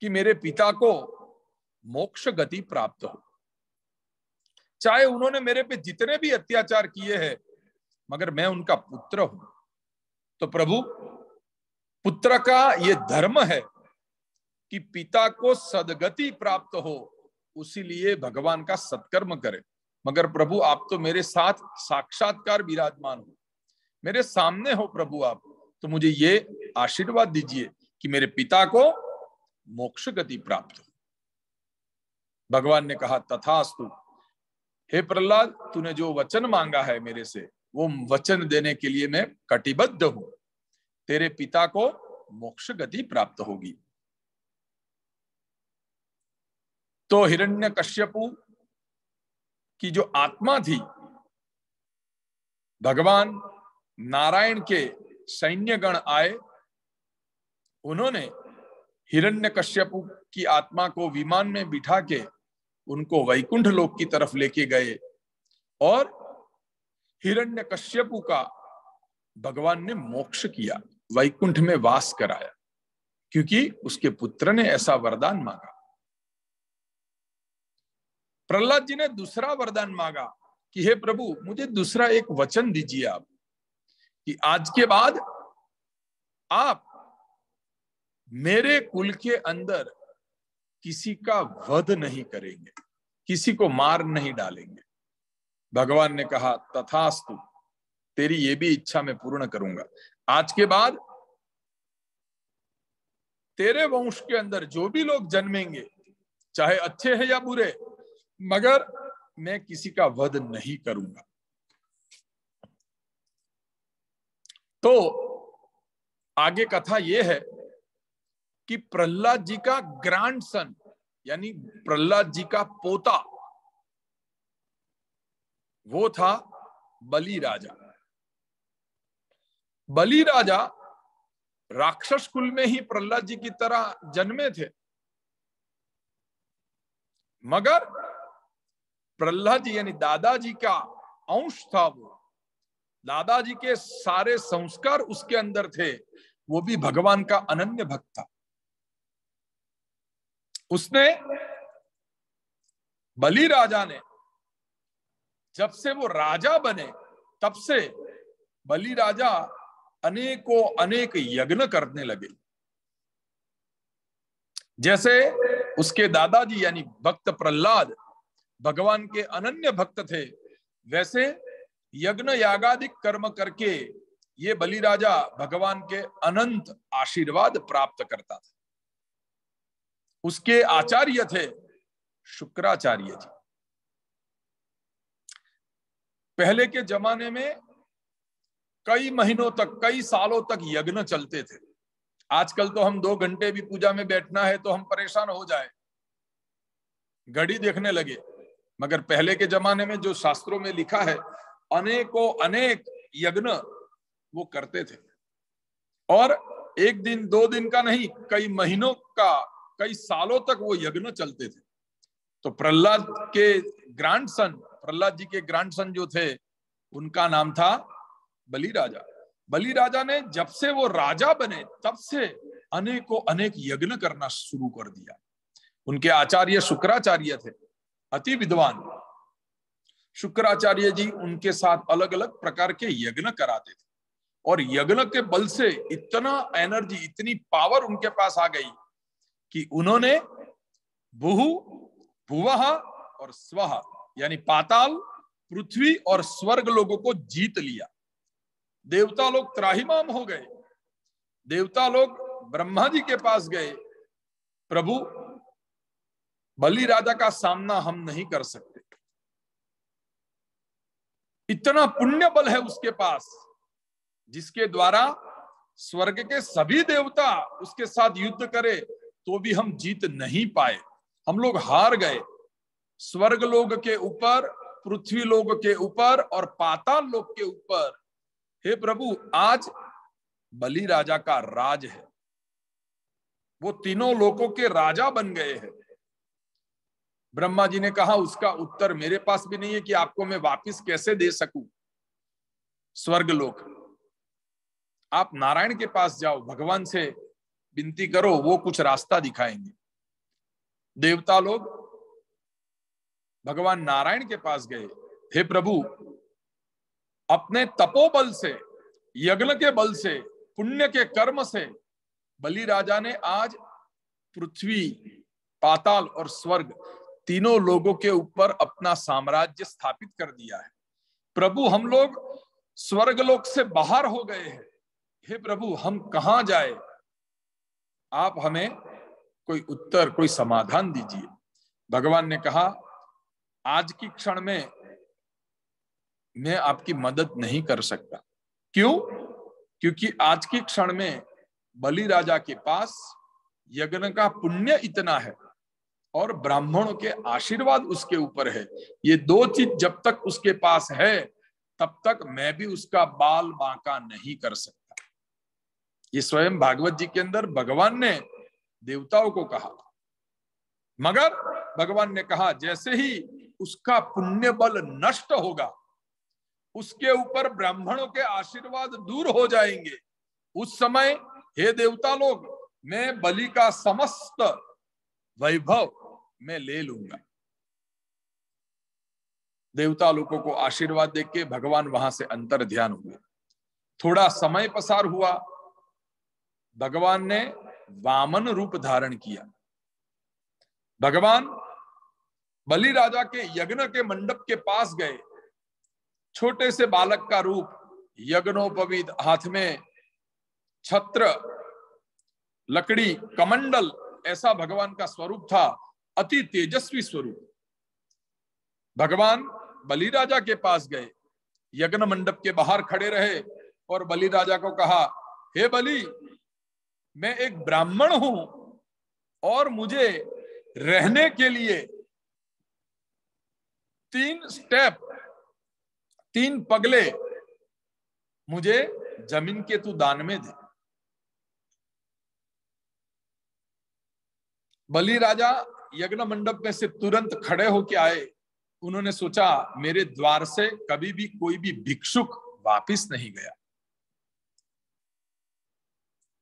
कि मेरे पिता को मोक्ष गति प्राप्त हो। चाहे उन्होंने मेरे पे जितने भी अत्याचार किए हैं, मगर मैं उनका पुत्र हूं। तो प्रभु पुत्र का ये धर्म है कि पिता को सदगति प्राप्त हो, उसीलिए भगवान का सत्कर्म करे। मगर प्रभु आप तो मेरे साथ साक्षात्कार विराजमान हो, मेरे सामने हो प्रभु आप, तो मुझे ये आशीर्वाद दीजिए कि मेरे पिता को मोक्ष गति प्राप्त हो। भगवान ने कहा तथास्तु, हे प्रहलाद तूने जो वचन मांगा है मेरे से, वो वचन देने के लिए मैं कटिबद्ध हूं। तेरे पिता को मोक्ष गति प्राप्त होगी। तो हिरण्यकश्यपु की जो आत्मा थी, भगवान नारायण के सैन्यगण आए, उन्होंने हिरण्यकश्यपु की आत्मा को विमान में बिठा के उनको वैकुंठ लोक की तरफ लेके गए और हिरण्यकश्यपु का भगवान ने मोक्ष किया, वैकुंठ में वास कराया, क्योंकि उसके पुत्र ने ऐसा वरदान मांगा। प्रहलाद जी ने दूसरा वरदान मांगा कि हे प्रभु मुझे दूसरा एक वचन दीजिए आप, कि आज के बाद आप मेरे कुल के अंदर किसी का वध नहीं करेंगे, किसी को मार नहीं डालेंगे। भगवान ने कहा तथास्तु, तेरी ये भी इच्छा मैं पूर्ण करूंगा। आज के बाद तेरे वंश के अंदर जो भी लोग जन्मेंगे, चाहे अच्छे हैं या बुरे, मगर मैं किसी का वध नहीं करूंगा। तो आगे कथा यह है कि प्रहलाद जी का ग्रैंडसन, यानी प्रहलाद जी का पोता, वो था बलि राजा। बलि राजा राक्षस कुल में ही प्रहलाद जी की तरह जन्मे थे, मगर प्रहलाद जी यानी दादाजी का अंश था। वो दादाजी के सारे संस्कार उसके अंदर थे, वो भी भगवान का अनन्य भक्त था। उसने, बलि राजा ने, जब से वो राजा बने तब से बलि राजा अनेकों अनेक यज्ञ करने लगे। जैसे उसके दादाजी यानी भक्त प्रहलाद भगवान के अनन्य भक्त थे, वैसे यज्ञ यागादिक कर्म करके ये बलि राजा भगवान के अनंत आशीर्वाद प्राप्त करता था। उसके आचार्य थे शुक्राचार्य जी। पहले के जमाने में कई महीनों तक, कई सालों तक यज्ञ चलते थे। आजकल तो हम 2 घंटे भी पूजा में बैठना है तो हम परेशान हो जाए, घड़ी देखने लगे, मगर पहले के जमाने में जो शास्त्रों में लिखा है, अनेकों अनेक यज्ञ वो करते थे। और 1 दिन 2 दिन का नहीं, कई महीनों का, कई सालों तक वो यज्ञ चलते थे। तो प्रहलाद के ग्रैंडसन, प्रहलाद जी के ग्रैंडसन जो थे, उनका नाम था बलि राजा। बलि राजा ने जब से वो राजा बने तब से अनेकों अनेक यज्ञ करना शुरू कर दिया। उनके आचार्य शुक्राचार्य थे, अति विद्वान। शुक्राचार्य जी उनके साथ अलग अलग प्रकार के यज्ञ कराते थे, और यज्ञ के बल से इतना एनर्जी, इतनी पावर उनके पास आ गई कि उन्होंने भुहु, भुवः और स्वः यानी पाताल, पृथ्वी और स्वर्ग लोगों को जीत लिया। देवता लोग त्राहिमाम हो गए। देवता लोग ब्रह्मा जी के पास गए, प्रभु बलि राजा का सामना हम नहीं कर सकते, इतना पुण्य बल है उसके पास, जिसके द्वारा स्वर्ग के सभी देवता उसके साथ युद्ध करे तो भी हम जीत नहीं पाए, हम लोग हार गए। स्वर्ग लोग के ऊपर पृथ्वी लोक के ऊपर और पाताल लोक के ऊपर, हे प्रभु, आज बलि राजा का राज है। वो तीनों लोकों के राजा बन गए हैं। ब्रह्मा जी ने कहा, उसका उत्तर मेरे पास भी नहीं है कि आपको मैं वापस कैसे दे सकूं स्वर्ग लोक। आप नारायण के पास जाओ, भगवान से विनती करो, वो कुछ रास्ता दिखाएंगे। देवता लोग भगवान नारायण के पास गए, हे प्रभु, अपने तपोबल से, यज्ञ के बल से, पुण्य के कर्म से बलि राजा ने आज पृथ्वी, पाताल और स्वर्ग तीनों लोगों के ऊपर अपना साम्राज्य स्थापित कर दिया है। प्रभु, हम लोग स्वर्ग लोक से बाहर हो गए हैं। हे प्रभु, हम कहां जाए? आप हमें कोई उत्तर, कोई समाधान दीजिए। भगवान ने कहा, आज की क्षण में मैं आपकी मदद नहीं कर सकता। क्यों? क्योंकि आज की क्षण में बलि राजा के पास यज्ञ का पुण्य इतना है और ब्राह्मणों के आशीर्वाद उसके ऊपर है। ये दो चीज जब तक उसके पास है, तब तक मैं भी उसका बाल बांका नहीं कर सकता। ये स्वयं भागवत जी के अंदर भगवान ने देवताओं को कहा। मगर भगवान ने कहा, जैसे ही उसका पुण्य बल नष्ट होगा, उसके ऊपर ब्राह्मणों के आशीर्वाद दूर हो जाएंगे, उस समय हे देवता लोग, मैं बलि का समस्त वैभव मैं ले लूंगा। देवता लोगों को आशीर्वाद देके भगवान वहां से अंतर ध्यान हुए। थोड़ा समय पसार हुआ, भगवान ने वामन रूप धारण किया। भगवान बलि राजा के यज्ञ के मंडप के पास गए। छोटे से बालक का रूप, यज्ञोपवीत, हाथ में छत्र, लकड़ी, कमंडल, ऐसा भगवान का स्वरूप था। अति तेजस्वी स्वरूप। भगवान बलि राजा के पास गए, यज्ञ मंडप के बाहर खड़े रहे और बलि राजा को कहा, हे बलि, मैं एक ब्राह्मण हूं और मुझे रहने के लिए 3 स्टेप, 3 पगले मुझे जमीन के तू दान में दे। बलि राजा यज्ञ मंडप में से तुरंत खड़े होके आए। उन्होंने सोचा, मेरे द्वार से कभी भी कोई भी भिक्षुक वापिस नहीं गया।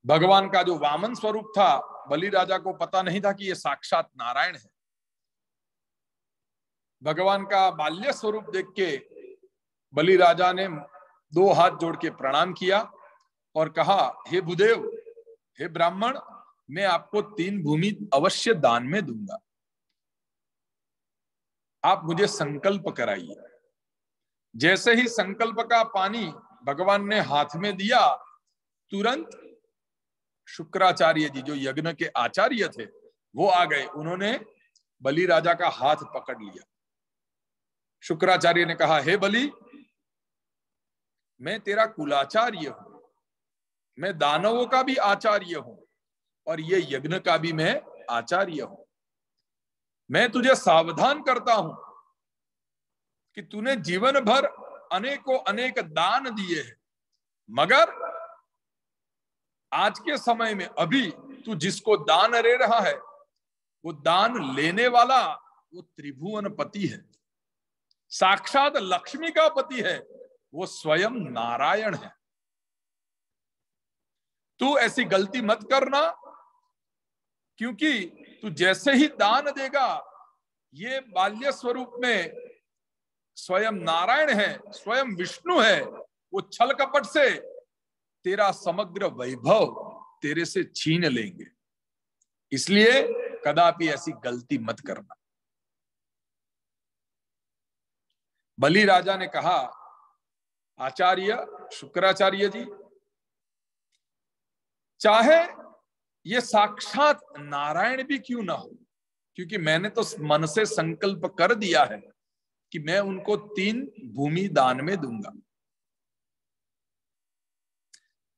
भगवान का जो वामन स्वरूप था, बलि राजा को पता नहीं था कि ये साक्षात नारायण है। भगवान का बाल्य स्वरूप देख के बलि राजा ने 2 हाथ जोड़ के प्रणाम किया और कहा, हे भूदेव, हे ब्राह्मण, मैं आपको 3 भूमि अवश्य दान में दूंगा। आप मुझे संकल्प कराइए। जैसे ही संकल्प का पानी भगवान ने हाथ में दिया, तुरंत शुक्राचार्य जी, जो यज्ञ के आचार्य थे, वो आ गए। उन्होंने बलि राजा का हाथ पकड़ लिया। शुक्राचार्य ने कहा, हे बलि, मैं तेरा कुलाचार्य हूं, मैं दानवों का भी आचार्य हूं और ये यज्ञ का भी मैं आचार्य हूं। मैं तुझे सावधान करता हूं कि तूने जीवन भर अनेकों अनेक दान दिए हैं, मगर आज के समय में अभी तू जिसको दान दे रहा है, वो दान लेने वाला वो त्रिभुवन पति है, साक्षात लक्ष्मी का पति है, वो स्वयं नारायण है। तू ऐसी गलती मत करना, क्योंकि तू जैसे ही दान देगा, ये बाल्य स्वरूप में स्वयं नारायण है, स्वयं विष्णु है, वो छल कपट से तेरा समग्र वैभव तेरे से छीन लेंगे। इसलिए कदापि ऐसी गलती मत करना। बलि राजा ने कहा, आचार्य शुक्राचार्य जी, चाहे ये साक्षात नारायण भी क्यों ना हो, क्योंकि मैंने तो मन से संकल्प कर दिया है कि मैं उनको 3 भूमि दान में दूंगा।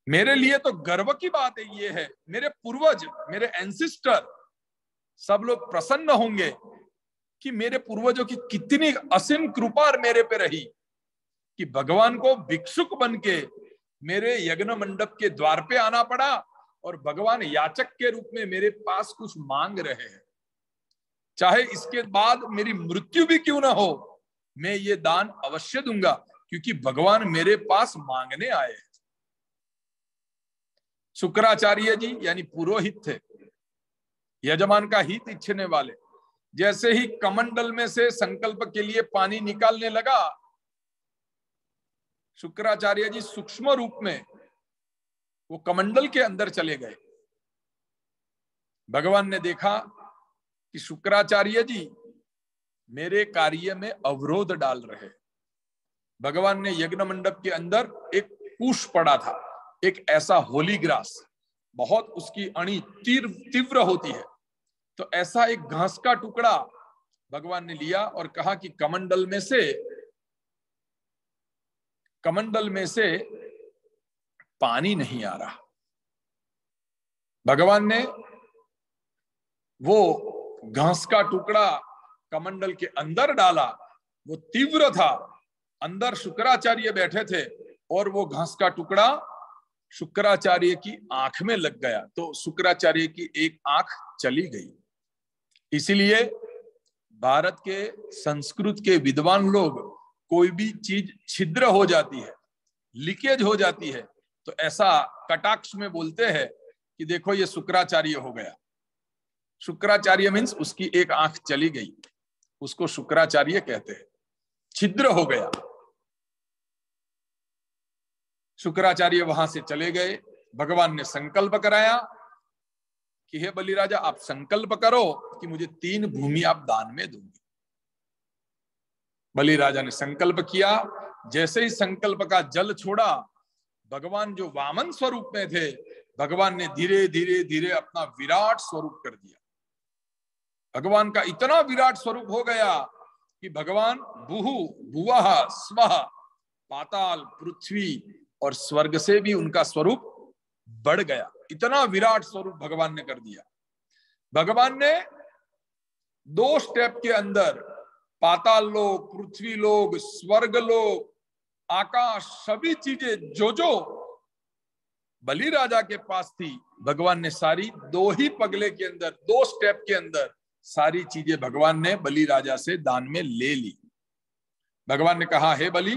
मेरे लिए तो गर्व की बात है, ये है, मेरे पूर्वज, मेरे एंसिस्टर सब लोग प्रसन्न होंगे कि मेरे पूर्वजों की कितनी असीम कृपा मेरे पे रही कि भगवान को भिक्षुक बन के मेरे यज्ञ मंडप के द्वार पे आना पड़ा और भगवान याचक के रूप में मेरे पास कुछ मांग रहे हैं। चाहे इसके बाद मेरी मृत्यु भी क्यों ना हो, मैं ये दान अवश्य दूंगा, क्योंकि भगवान मेरे पास मांगने आए हैं। शुक्राचार्य जी यानी पुरोहित थे, यजमान का हित इच्छने वाले। जैसे ही कमंडल में से संकल्प के लिए पानी निकालने लगा, शुक्राचार्य जी सूक्ष्म रूप में वो कमंडल के अंदर चले गए। भगवान ने देखा कि शुक्राचार्य जी मेरे कार्य में अवरोध डाल रहे। भगवान ने यज्ञ मंडप के अंदर एक कुश पड़ा था, एक ऐसा होली ग्रास, बहुत उसकी अणी तीव्र होती है, तो ऐसा एक घास का टुकड़ा भगवान ने लिया और कहा कि कमंडल में से पानी नहीं आ रहा। भगवान ने वो घास का टुकड़ा कमंडल के अंदर डाला, वो तीव्र था, अंदर शुक्राचार्य बैठे थे और वो घास का टुकड़ा शुक्राचार्य की आंख में लग गया, तो शुक्राचार्य की एक आंख चली गई। इसीलिए भारत के संस्कृत के विद्वान लोग कोई भी चीज छिद्र हो जाती है, लीकेज हो जाती है, तो ऐसा कटाक्ष में बोलते हैं कि देखो ये शुक्राचार्य हो गया। शुक्राचार्य मीन्स उसकी एक आंख चली गई, उसको शुक्राचार्य कहते हैं, छिद्र हो गया। शुक्राचार्य वहां से चले गए। भगवान ने संकल्प कराया कि हे बलिराजा, आप संकल्प करो कि मुझे 3 भूमि आप दान में दोगे। बलिराजा ने संकल्प किया। जैसे ही संकल्प का जल छोड़ा, भगवान जो वामन स्वरूप में थे, भगवान ने धीरे धीरे धीरे अपना विराट स्वरूप कर दिया। भगवान का इतना विराट स्वरूप हो गया कि भगवान भूहु भुवः स्वः, पाताल, पृथ्वी और स्वर्ग से भी उनका स्वरूप बढ़ गया। इतना विराट स्वरूप भगवान ने कर दिया। भगवान ने 2 स्टेप के अंदर पाताल लोक, पृथ्वी लोक, स्वर्ग लोक, आकाश, सभी चीजें जो जो बलि राजा के पास थी, भगवान ने सारी 2 ही पगले के अंदर, 2 स्टेप के अंदर सारी चीजें भगवान ने बलि राजा से दान में ले ली। भगवान ने कहा, हे बलि,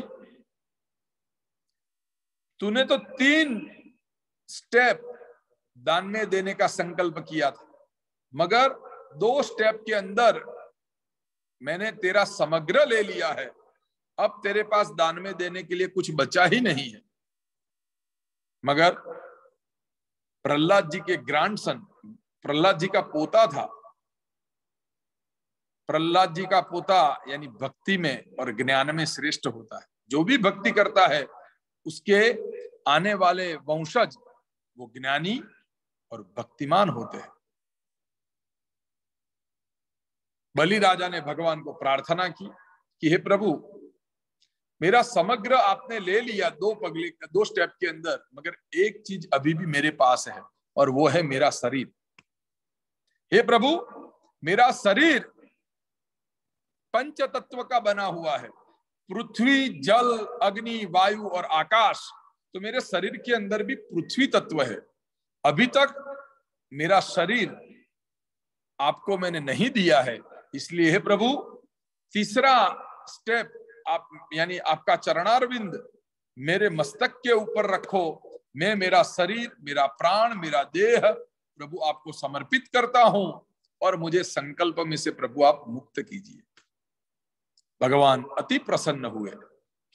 तूने तो 3 स्टेप दान में देने का संकल्प किया था, मगर 2 स्टेप के अंदर मैंने तेरा समग्र ले लिया है। अब तेरे पास दान में देने के लिए कुछ बचा ही नहीं है। मगर प्रहलाद जी के ग्रैंडसन, प्रहलाद जी का पोता था। प्रहलाद जी का पोता यानी भक्ति में और ज्ञान में श्रेष्ठ होता है। जो भी भक्ति करता है उसके आने वाले वंशज वो ज्ञानी और भक्तिमान होते हैं। बलि राजा ने भगवान को प्रार्थना की कि हे प्रभु, मेरा समग्र आपने ले लिया 2 स्टेप के अंदर, मगर एक चीज अभी भी मेरे पास है और वो है मेरा शरीर। हे प्रभु, मेरा शरीर पंच तत्व का बना हुआ है, पृथ्वी, जल, अग्नि, वायु और आकाश। तो मेरे शरीर के अंदर भी पृथ्वी तत्व है। अभी तक मेरा शरीर आपको मैंने नहीं दिया है, इसलिए हे प्रभु, 3रा स्टेप आप यानी आपका चरणारविंद मेरे मस्तक के ऊपर रखो। मैं मेरा शरीर, मेरा प्राण, मेरा देह प्रभु आपको समर्पित करता हूं और मुझे संकल्प में से प्रभु आप मुक्त कीजिए। भगवान अति प्रसन्न हुए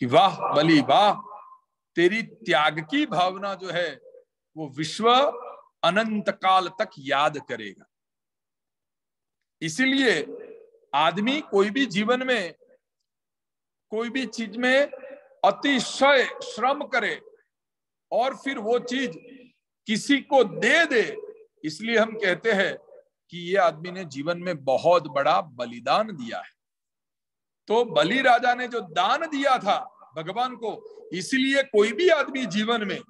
कि वाह बलि वाह, तेरी त्याग की भावना जो है वो विश्व अनंत काल तक याद करेगा। इसीलिए आदमी कोई भी जीवन में कोई भी चीज में अतिशय श्रम करे और फिर वो चीज किसी को दे दे, इसलिए हम कहते हैं कि ये आदमी ने जीवन में बहुत बड़ा बलिदान दिया है। तो बलि राजा ने जो दान दिया था भगवान को, इसलिए कोई भी आदमी जीवन में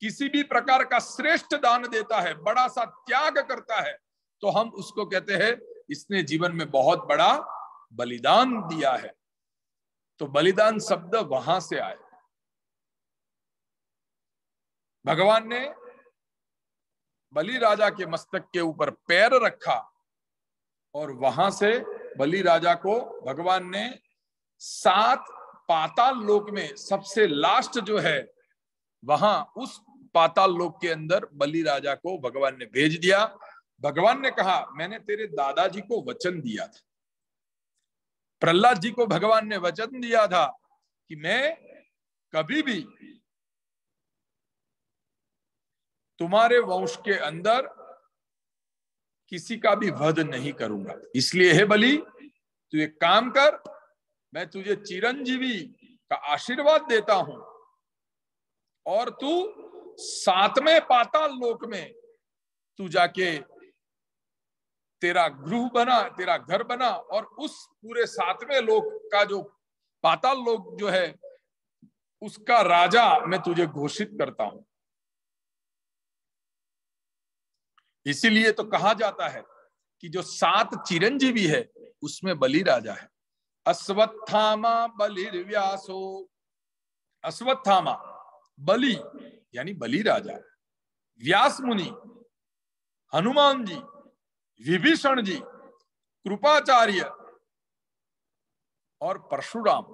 किसी भी प्रकार का श्रेष्ठ दान देता है, बड़ा सा त्याग करता है, तो हम उसको कहते हैं इसने जीवन में बहुत बड़ा बलिदान दिया है। तो बलिदान शब्द वहां से आए। भगवान ने बलि राजा के मस्तक के ऊपर पैर रखा और वहां से बलि राजा को भगवान ने 7 पाताल लोक में सबसे लास्ट जो है वहां उस पाताल लोक के अंदर बलि राजा को भगवान ने भेज दिया। भगवान ने कहा, मैंने तेरे दादाजी को वचन दिया था, प्रहलाद जी को भगवान ने वचन दिया था कि मैं कभी भी तुम्हारे वंश के अंदर किसी का भी वध नहीं करूंगा। इसलिए हे बलि, तू एक काम कर, मैं तुझे चिरंजीवी का आशीर्वाद देता हूं और तू 7वें पाताल लोक में तू जाके तेरा गृह बना, तेरा घर बना और उस पूरे 7वें लोक का जो पाताल लोक जो है उसका राजा मैं तुझे घोषित करता हूं। इसीलिए तो कहा जाता है कि जो 7 चिरंजीवी है उसमें बलि राजा है। अश्वत्थामा बलिर्व्यासो, अश्वत्थामा बलि यानी बलि राजा, व्यास मुनि, हनुमान जी, विभीषण जी, कृपाचार्य और परशुराम,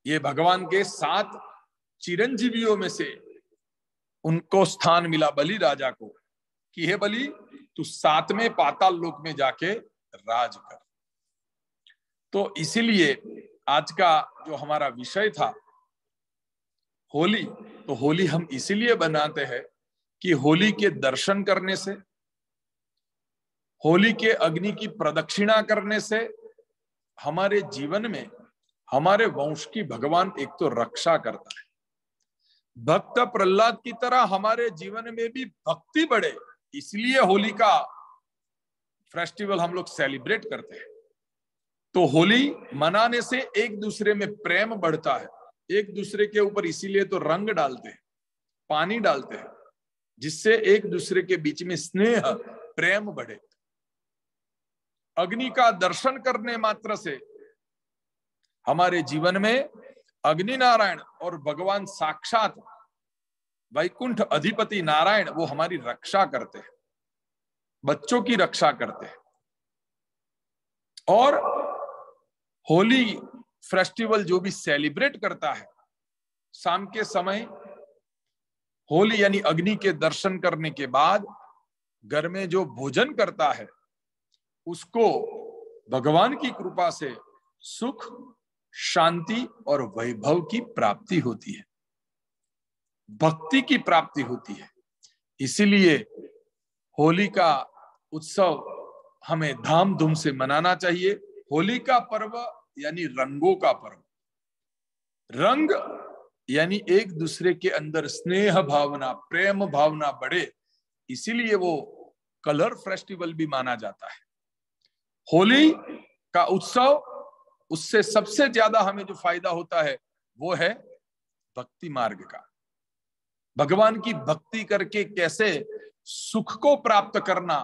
ये भगवान के 7 चिरंजीवियों में से उनको स्थान मिला बलि राजा को कि हे बलि, तू 7वें पाताल लोक में जाके राज कर। तो इसीलिए आज का जो हमारा विषय था होली, तो होली हम इसीलिए बनाते हैं कि होली के दर्शन करने से, होली के अग्नि की प्रदक्षिणा करने से हमारे जीवन में हमारे वंश की भगवान एक तो रक्षा करता है। भक्त प्रहलाद की तरह हमारे जीवन में भी भक्ति बढ़े, इसलिए होली का फेस्टिवल हम लोग सेलिब्रेट करते हैं। तो होली मनाने से एक दूसरे में प्रेम बढ़ता है, एक दूसरे के ऊपर इसीलिए तो रंग डालते हैं, पानी डालते हैं, जिससे एक दूसरे के बीच में स्नेह प्रेम बढ़े। अग्नि का दर्शन करने मात्र से हमारे जीवन में अग्नि नारायण और भगवान साक्षात वैकुंठ अधिपति नारायण वो हमारी रक्षा करते हैं, बच्चों की रक्षा करते हैं। और होली फेस्टिवल जो भी सेलिब्रेट करता है, शाम के समय होली यानी अग्नि के दर्शन करने के बाद घर में जो भोजन करता है उसको भगवान की कृपा से सुख, शांति और वैभव की प्राप्ति होती है, भक्ति की प्राप्ति होती है। इसीलिए होली का उत्सव हमें धाम-धूम से मनाना चाहिए। होली का पर्व यानी रंगों का पर्व, रंग यानी एक दूसरे के अंदर स्नेह भावना, प्रेम भावना बढ़े, इसीलिए वो कलर फेस्टिवल भी माना जाता है। होली का उत्सव, उससे सबसे ज्यादा हमें जो फायदा होता है वो है भक्ति मार्ग का। भगवान की भक्ति करके कैसे सुख को प्राप्त करना,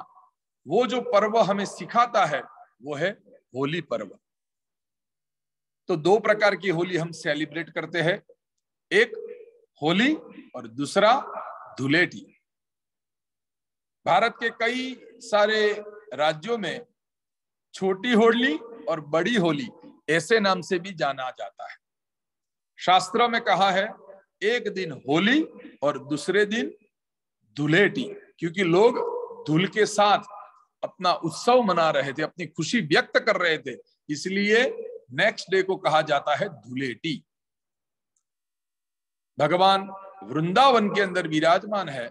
वो जो पर्व हमें सिखाता है वो है होली पर्व। तो 2 प्रकार की होली हम सेलिब्रेट करते हैं, एक होली और दूसरा धुलेटी। भारत के कई सारे राज्यों में छोटी होली और बड़ी होली ऐसे नाम से भी जाना जाता है। शास्त्रों में कहा है एक दिन होली और दूसरे दिन धुलेटी, क्योंकि लोग धूल के साथ अपना उत्सव मना रहे थे, अपनी खुशी व्यक्त कर रहे थे, इसलिए नेक्स्ट डे को कहा जाता है धुलेटी। भगवान वृंदावन के अंदर विराजमान है,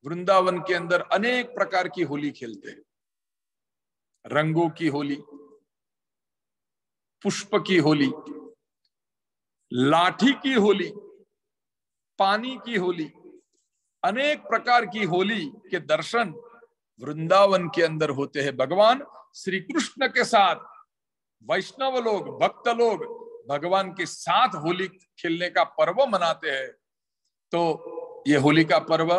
वृंदावन के अंदर अनेक प्रकार की होली खेलते हैं। रंगों की होली, पुष्प की होली, लाठी की होली, पानी की होली, अनेक प्रकार की होली के दर्शन वृंदावन के अंदर होते हैं। भगवान श्री कृष्ण के साथ वैष्णव लोग, भक्त लोग भगवान के साथ होली खेलने का पर्व मनाते हैं। तो ये होली का पर्व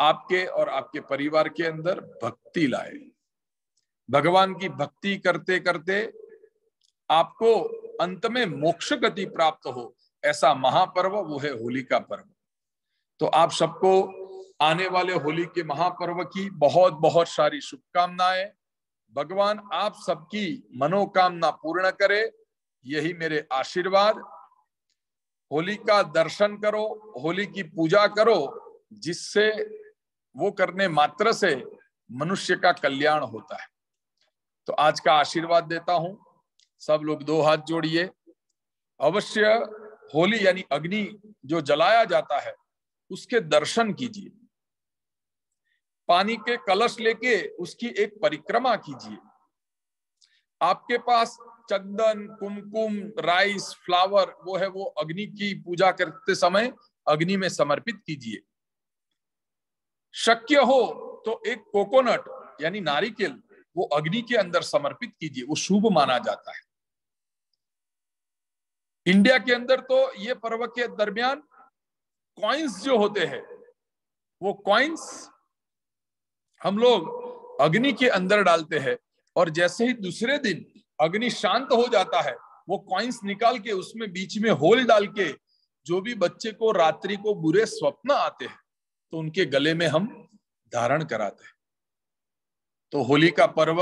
आपके और आपके परिवार के अंदर भक्ति लाए, भगवान की भक्ति करते करते आपको अंत में मोक्ष गति प्राप्त हो, ऐसा महापर्व वो है होली का पर्व। तो आप सबको आने वाले होली के महापर्व की बहुत बहुत सारी शुभकामनाएं। भगवान आप सबकी मनोकामना पूर्ण करे, यही मेरे आशीर्वाद। होली का दर्शन करो, होली की पूजा करो, जिससे वो करने मात्र से मनुष्य का कल्याण होता है। तो आज का आशीर्वाद देता हूं, सब लोग दो हाथ जोड़िए। अवश्य होली यानी अग्नि जो जलाया जाता है उसके दर्शन कीजिए, पानी के कलश लेके उसकी एक परिक्रमा कीजिए। आपके पास चंदन, कुमकुम, राइस, फ्लावर वो है, वो अग्नि की पूजा करते समय अग्नि में समर्पित कीजिए। शक्य हो तो एक कोकोनट यानी नारिकेल वो अग्नि के अंदर समर्पित कीजिए, वो शुभ माना जाता है। इंडिया के अंदर तो ये पर्व के दरमियान कॉइन्स जो होते हैं, वो कॉइन्स हम लोग अग्नि के अंदर डालते हैं, और जैसे ही दूसरे दिन अग्नि शांत हो जाता है, वो कॉइन्स निकाल के उसमें बीच में होल डाल के जो भी बच्चे को रात्रि को बुरे स्वप्न आते हैं तो उनके गले में हम धारण कराते हैं। तो होली का पर्व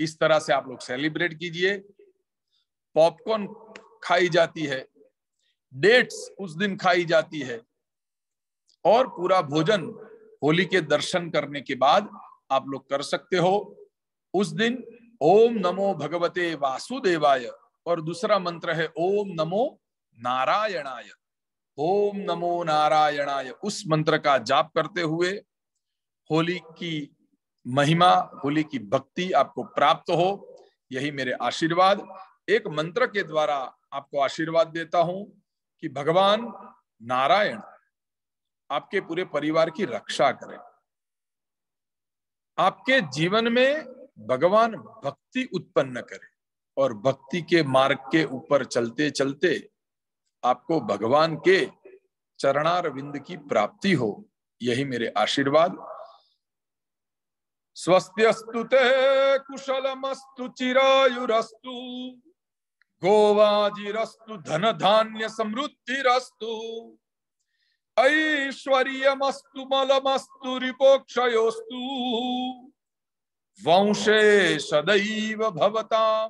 इस तरह से आप लोग सेलिब्रेट कीजिए। पॉपकॉर्न खाई जाती है, डेट्स उस दिन खाई जाती है, और पूरा भोजन होली के दर्शन करने के बाद आप लोग कर सकते हो। उस दिन ओम नमो भगवते वासुदेवाय, और दूसरा मंत्र है ओम नमो नारायणाय। ओम नमो नारायणाय, उस मंत्र का जाप करते हुए होली की महिमा, होली की भक्ति आपको प्राप्त हो, यही मेरे आशीर्वाद। एक मंत्र के द्वारा आपको आशीर्वाद देता हूं कि भगवान नारायण आपके पूरे परिवार की रक्षा करें। आपके जीवन में भगवान भक्ति उत्पन्न करे, और भक्ति के मार्ग के ऊपर चलते चलते आपको भगवान के चरणारविंद की प्राप्ति हो, यही मेरे आशीर्वाद। स्वस्त्यस्तु ते कुशलमस्तु चिरायुरस्तु, गोवाजिरस्तु धन धान्य समृद्धिरस्तु, ऐश्वर्यमस्तु मलमस्तु रिपोक्षयोस्तु, वंशे सदैव भवतां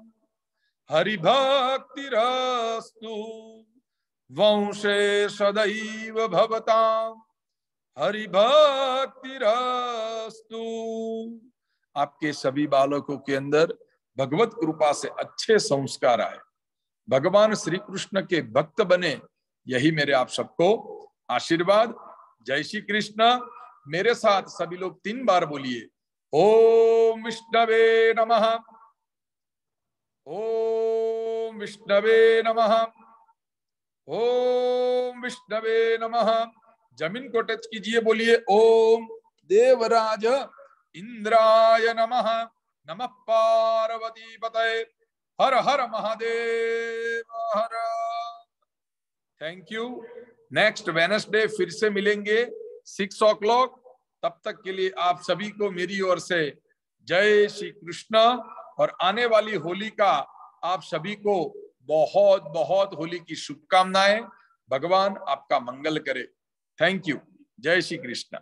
हरिभक्तिरस्तु, वंशे सदैव भवतां हरिभक्तिरस्तु। आपके सभी बालकों के अंदर भगवत कृपा से अच्छे संस्कार आए, भगवान श्री कृष्ण के भक्त बने, यही मेरे आप सबको आशीर्वाद। जय श्री कृष्ण। मेरे साथ सभी लोग 3 बार बोलिए, ओम विष्णवे नमः, ओम विष्णवे नमः, ओम विष्णवे नमः। जमीन को टच कीजिए, बोलिए ओम देवराज इंद्राय नमः, नमः पार्वती पतये, हर हर महादेव हर। Thank you. नेक्स्ट वेडनेसडे फिर से मिलेंगे 6 o'clock। तब तक के लिए आप सभी को मेरी ओर से जय श्री कृष्ण, और आने वाली होली का आप सभी को बहुत बहुत होली की शुभकामनाएं। भगवान आपका मंगल करे। Thank you. जय श्री कृष्ण।